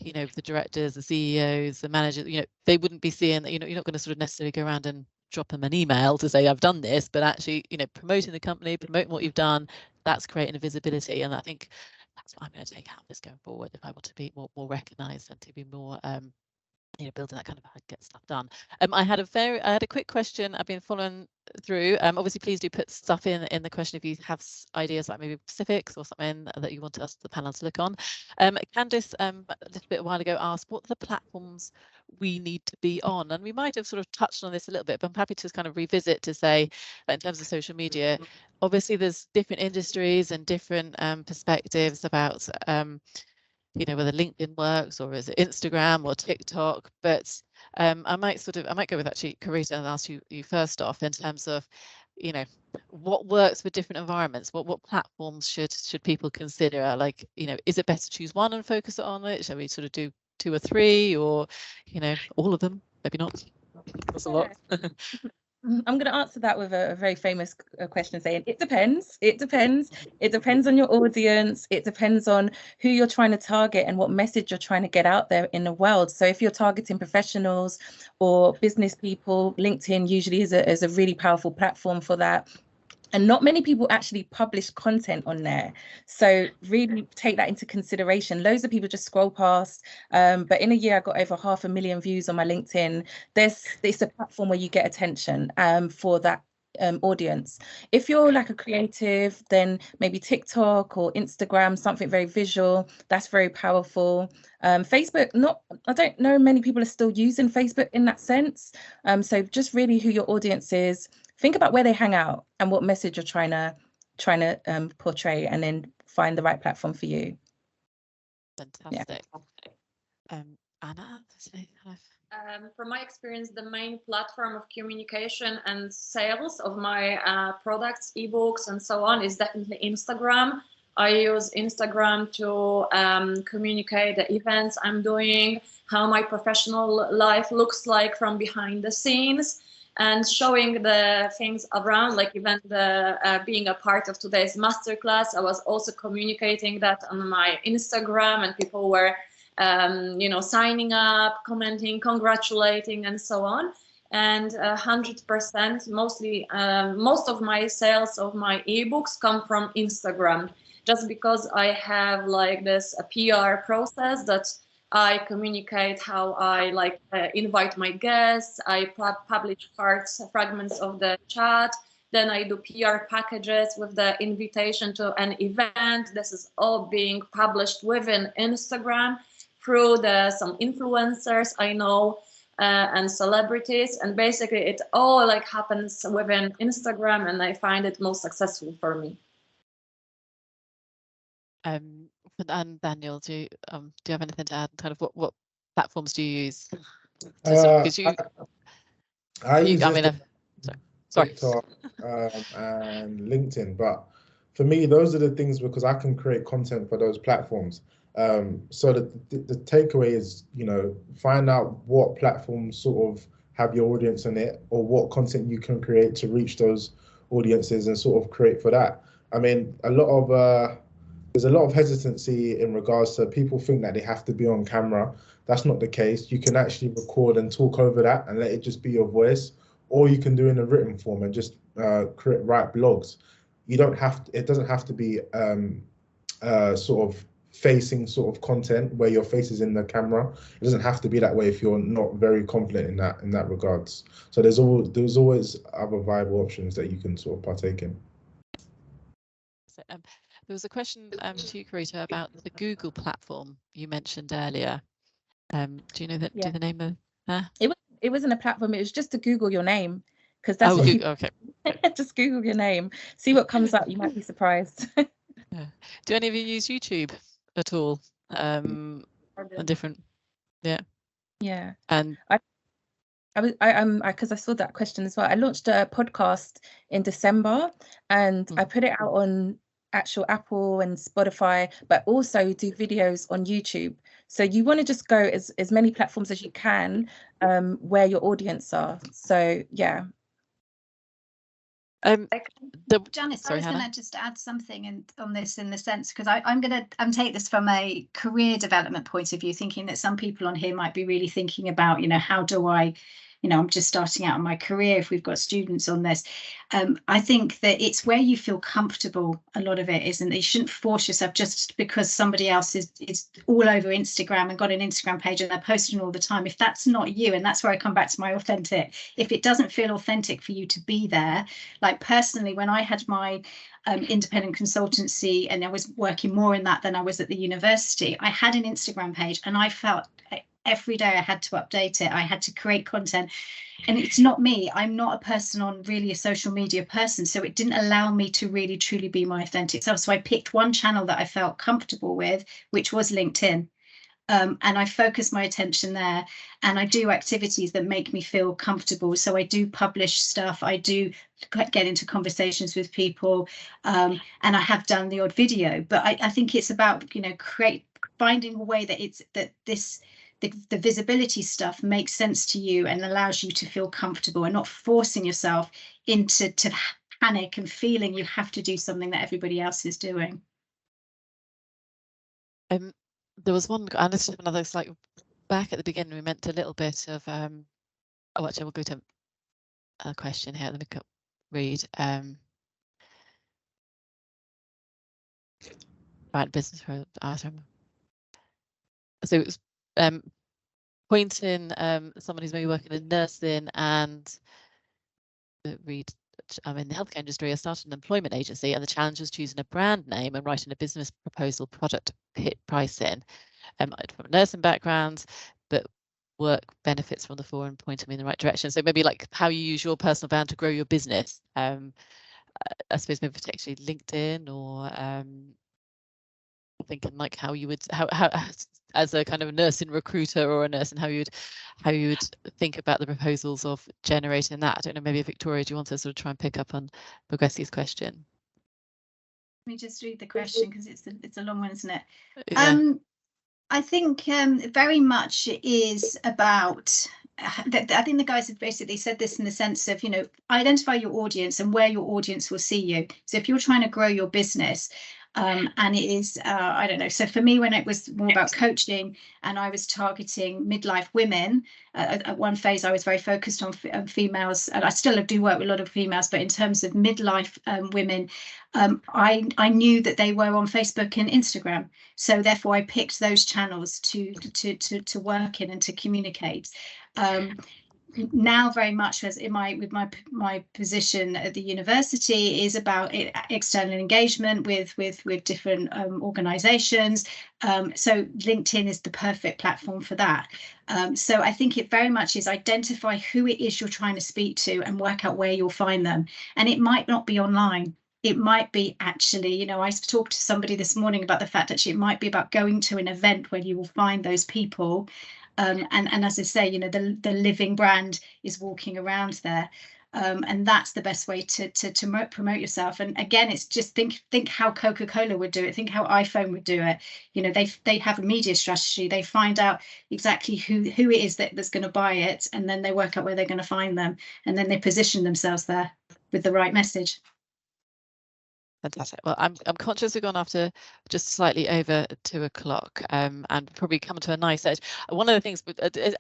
you know, the directors, the CEOs, the managers, you know, they wouldn't be seeing that. You know, you're not going to sort of necessarily go around and drop them an email to say I've done this, but actually, you know, promoting the company, promoting what you've done, that's creating a visibility. And I think that's what I'm going to take out of this going forward if I want to be more recognized and to be more you know, building that kind of get stuff done. I had a quick question I've been following through. Obviously, please do put stuff in the question if you have ideas like maybe specifics or something that you want us, the panel, to look on. Candice, a little bit a while ago, asked what are the platforms we need to be on, and we might have sort of touched on this a little bit, but I'm happy to kind of revisit to say that in terms of social media, obviously there's different industries and different perspectives about you know, whether LinkedIn works or is it Instagram or TikTok. But I might go with actually Karita and ask you first off in terms of, you know, what works for different environments. What platforms should people consider? Like, you know, is it better to choose one and focus on it? Shall we sort of do 2 or 3, or, you know, all of them? Maybe not. That's a lot. I'm going to answer that with a very famous question saying it depends. It depends. It depends on your audience. It depends on who you're trying to target and what message you're trying to get out there in the world. So if you're targeting professionals or business people, LinkedIn usually is a really powerful platform for that. And not many people actually publish content on there. So really take that into consideration. Loads of people just scroll past. But in a year, I got over 500,000 views on my LinkedIn. It's a platform where you get attention for that audience. If you're like a creative, then maybe TikTok or Instagram, something very visual, that's very powerful. Facebook, I don't know many people are still using Facebook in that sense. So just really who your audience is. Think about where they hang out and what message you're trying to portray, and then find the right platform for you. Fantastic. Yeah. Anna, from my experience, the main platform of communication and sales of my products, ebooks, and so on is definitely Instagram. I use Instagram to communicate the events I'm doing, how my professional life looks like from behind the scenes, and showing the things around, like even being a part of today's masterclass. I was also communicating that on my Instagram, and people were you know, signing up, commenting, congratulating, and so on. And 100%, mostly, most of my sales of my ebooks come from Instagram, just because I have like this PR process that I communicate how I like invite my guests. I publish fragments of the chat. Then I do PR packages with the invitation to an event. This is all being published within Instagram through some influencers I know and celebrities. And basically it all like happens within Instagram, and I find it most successful for me. And Daniel, do you have anything to add? Kind of what platforms do you use? I use TikTok and LinkedIn, but for me, those are the things, because I can create content for those platforms. So the takeaway is, you know, find out what platforms sort of have your audience in it, or what content you can create to reach those audiences and sort of create for that. I mean, there's a lot of hesitancy in regards to people think that they have to be on camera. That's not the case. You can actually record and talk over that and let it just be your voice, or you can do it in a written form and just write blogs. You don't have to, it doesn't have to be sort of facing sort of content where your face is in the camera. It doesn't have to be that way if you're not very confident in that regards. So there's always other viable options that you can sort of partake in. So, there was a question to you, Karita, about the Google platform you mentioned earlier. Do you know that? Yeah. Do the name of that? It wasn't a platform. It was just to Google your name, because that's what Google, okay. Just Google your name, see what comes up. You might be surprised. Yeah. Do any of you use YouTube at all? And different, yeah. And because I saw that question as well. I launched a podcast in December, and I put it out on actual Apple and Spotify, but also do videos on YouTube. So you want to just go as many platforms as you can, where your audience are. So yeah. Janice, sorry, I was Hannah. going to just add something on this, in the sense, because I'm going to take this from a career development point of view, thinking that some people on here might be really thinking about, you know, how do I, you know, I'm just starting out in my career, if we've got students on this. I think that it's where you feel comfortable. A lot of it isn't. You shouldn't force yourself just because somebody else is all over Instagram and got an Instagram page and they're posting all the time. If that's not you, and that's where I come back to my authentic, if it doesn't feel authentic for you to be there, like personally, when I had my independent consultancy and I was working more in that than I was at the university, I had an Instagram page and I felt every day I had to update it. I had to create content, and it's not me. I'm not a person on really a social media person. So it didn't allow me to really truly be my authentic self. So I picked one channel that I felt comfortable with, which was LinkedIn. And I focus my attention there, and I do activities that make me feel comfortable. So I do publish stuff, I do get into conversations with people, and I have done the odd video. But I think it's about, you know, finding a way that the visibility stuff makes sense to you and allows you to feel comfortable, and not forcing yourself into panic and feeling you have to do something that everybody else is doing. There was one, and this is another, like back at the beginning, we meant a little bit of oh, actually, we'll go to a question here. Let me read. Right, business for item. So it was pointing someone who's maybe working in nursing and I'm in the healthcare industry. I started an employment agency, and the challenge was choosing a brand name and writing a business proposal, product pricing. I'm from a nursing background, but work benefits from the four and pointing me in the right direction. So maybe like how you use your personal brand to grow your business. I suppose maybe potentially LinkedIn, or thinking like how you would how as a kind of nursing recruiter or a nurse, and how you would think about the proposals of generating that. I don't know, maybe Victoria, do you want to sort of try and pick up on Progressi's question? Let me just read the question, because it's a long one, isn't it? Yeah. I think very much it is about, I think the guys have basically said this in the sense of, you know, identify your audience and where your audience will see you. So if you're trying to grow your business, and it is, I don't know. So for me, when it was more about coaching and I was targeting midlife women, at one phase I was very focused on females, and I still do work with a lot of females, but in terms of midlife women, I knew that they were on Facebook and Instagram. So therefore I picked those channels to work in and to communicate. Now very much as with my position at the university is about external engagement with different organizations. So LinkedIn is the perfect platform for that. So I think it very much is identify who it is you're trying to speak to and work out where you'll find them. And it might not be online. It might be actually, you know, I talked to somebody this morning about the fact that it might be about going to an event where you will find those people. And as I say, you know, the living brand is walking around there. And that's the best way to promote yourself. And again, it's just think how Coca-Cola would do it, think how iPhone would do it. You know, they have a media strategy, they find out exactly who it is that's going to buy it, and then they work out where they're going to find them, and then they position themselves there with the right message. Fantastic. Well, I'm conscious we've gone after just slightly over 2 o'clock, and probably come to a nice edge. One of the things,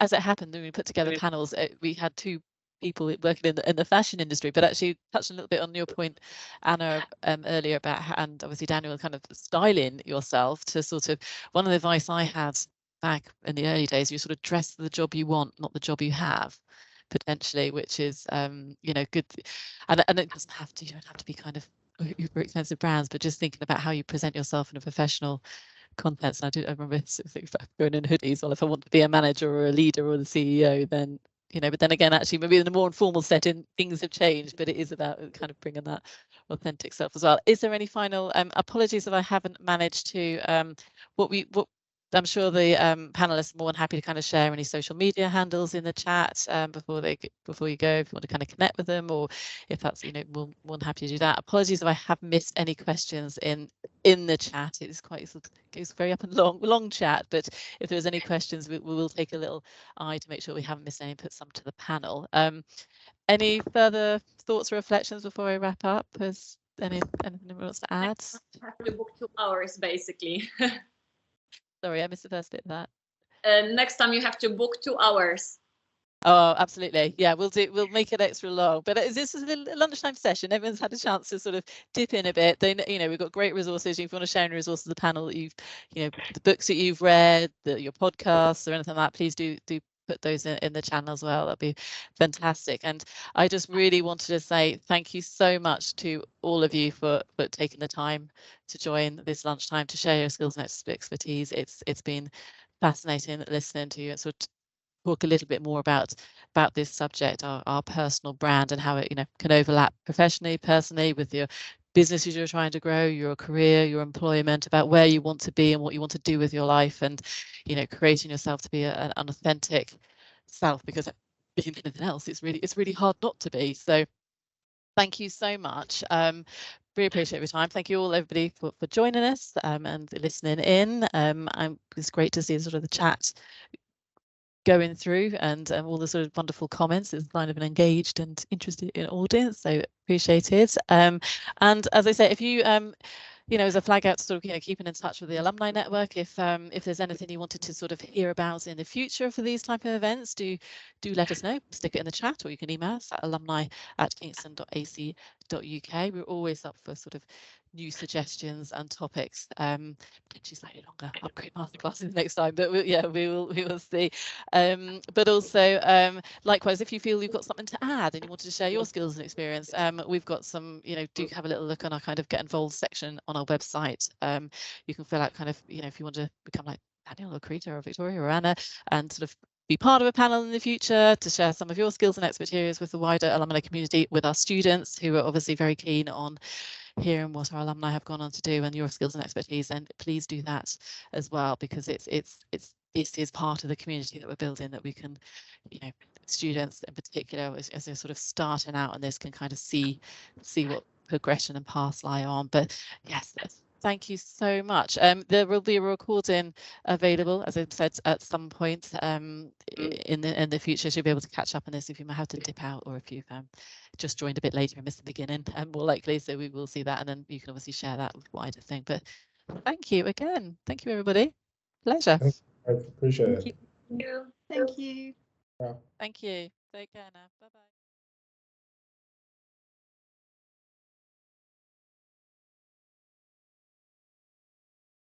as it happened when we put together panels, we had 2 people working in the fashion industry, but actually touched a little bit on your point, Anna, earlier about, and obviously Daniel, kind of styling yourself to sort of, one of the advice I had back in the early days, you sort of dress the job you want, not the job you have, potentially, which is you know, good. And it doesn't have to, you don't have to be kind of uber expensive brands, but just thinking about how you present yourself in a professional context. And I remember thinking about going in hoodies. Well, if I want to be a manager or a leader or the CEO, then, you know, but then again, actually, maybe in a more informal setting, things have changed, but it is about kind of bringing that authentic self as well. Is there any final apologies if I haven't managed to what I'm sure the panelists are more than happy to kind of share any social media handles in the chat before you go, if you want to kind of connect with them, or if that's, you know, we're more than happy to do that. Apologies if I have missed any questions in the chat. It is quite, it goes very up and long chat, but if there's any questions, we will take a little eye to make sure we haven't missed any and put some to the panel. Any further thoughts or reflections before I wrap up? Has anything else to add? I have to book 2 hours basically. Sorry, I missed the first bit of that. Next time you have to book 2 hours. Oh, absolutely. Yeah, we'll make it extra long. But this is a lunchtime session. Everyone's had a chance to sort of dip in a bit. They, you know, we've got great resources. If you want to share any resources, the panel that you've, you know, the books that you've read, your podcasts or anything like that, please do put those in the channel as well. That'd be fantastic. And I just really wanted to say thank you so much to all of you for taking the time to join this lunchtime to share your skills and expertise. It's been fascinating listening to you and sort of talk a little bit more about this subject, our personal brand, and how it, you know, can overlap professionally, personally, with your businesses you're trying to grow, your career, your employment, about where you want to be and what you want to do with your life, and, you know, creating yourself to be an authentic self, because being anything else, it's really hard not to be. So thank you so much. Really appreciate your time. Thank you all, everybody, for joining us and listening in. It's great to see sort of the chat going through and all the sort of wonderful comments. It's kind of an engaged and interested in audience, so appreciated. And as I say, if you you know, as a flag out to sort of, you know, keeping in touch with the alumni network, if there's anything you wanted to sort of hear about in the future for these type of events, do let us know. Stick it in the chat, or you can email us at alumni@kingston.ac.uk. We're always up for sort of new suggestions and topics, potentially slightly longer upgrade masterclasses next time, but we will see. But also likewise, if you feel you've got something to add and you wanted to share your skills and experience, we've got some, you know, do have a little look on our kind of get involved section on our website. You can fill out kind of, you know, if you want to become like Daniel or Karita or Victoria or Anna and sort of be part of a panel in the future to share some of your skills and expertise with the wider alumni community, with our students who are obviously very keen on hearing what our alumni have gone on to do and your skills and expertise, and please do that as well, because this is part of the community that we're building, that we can, you know, students in particular, as they're sort of starting out, and this can kind of see what progression and paths lie on. But yes, thank you so much. There will be a recording available, as I've said, at some point in the future. You'll be able to catch up on this if you might have to dip out, or if you've just joined a bit later and missed the beginning, more likely. So we will see that, and then you can obviously share that with wider thing. But thank you again. Thank you, everybody. Pleasure. I appreciate it. Thank you. Thank you. Yeah. Thank you. Take care now. Bye bye.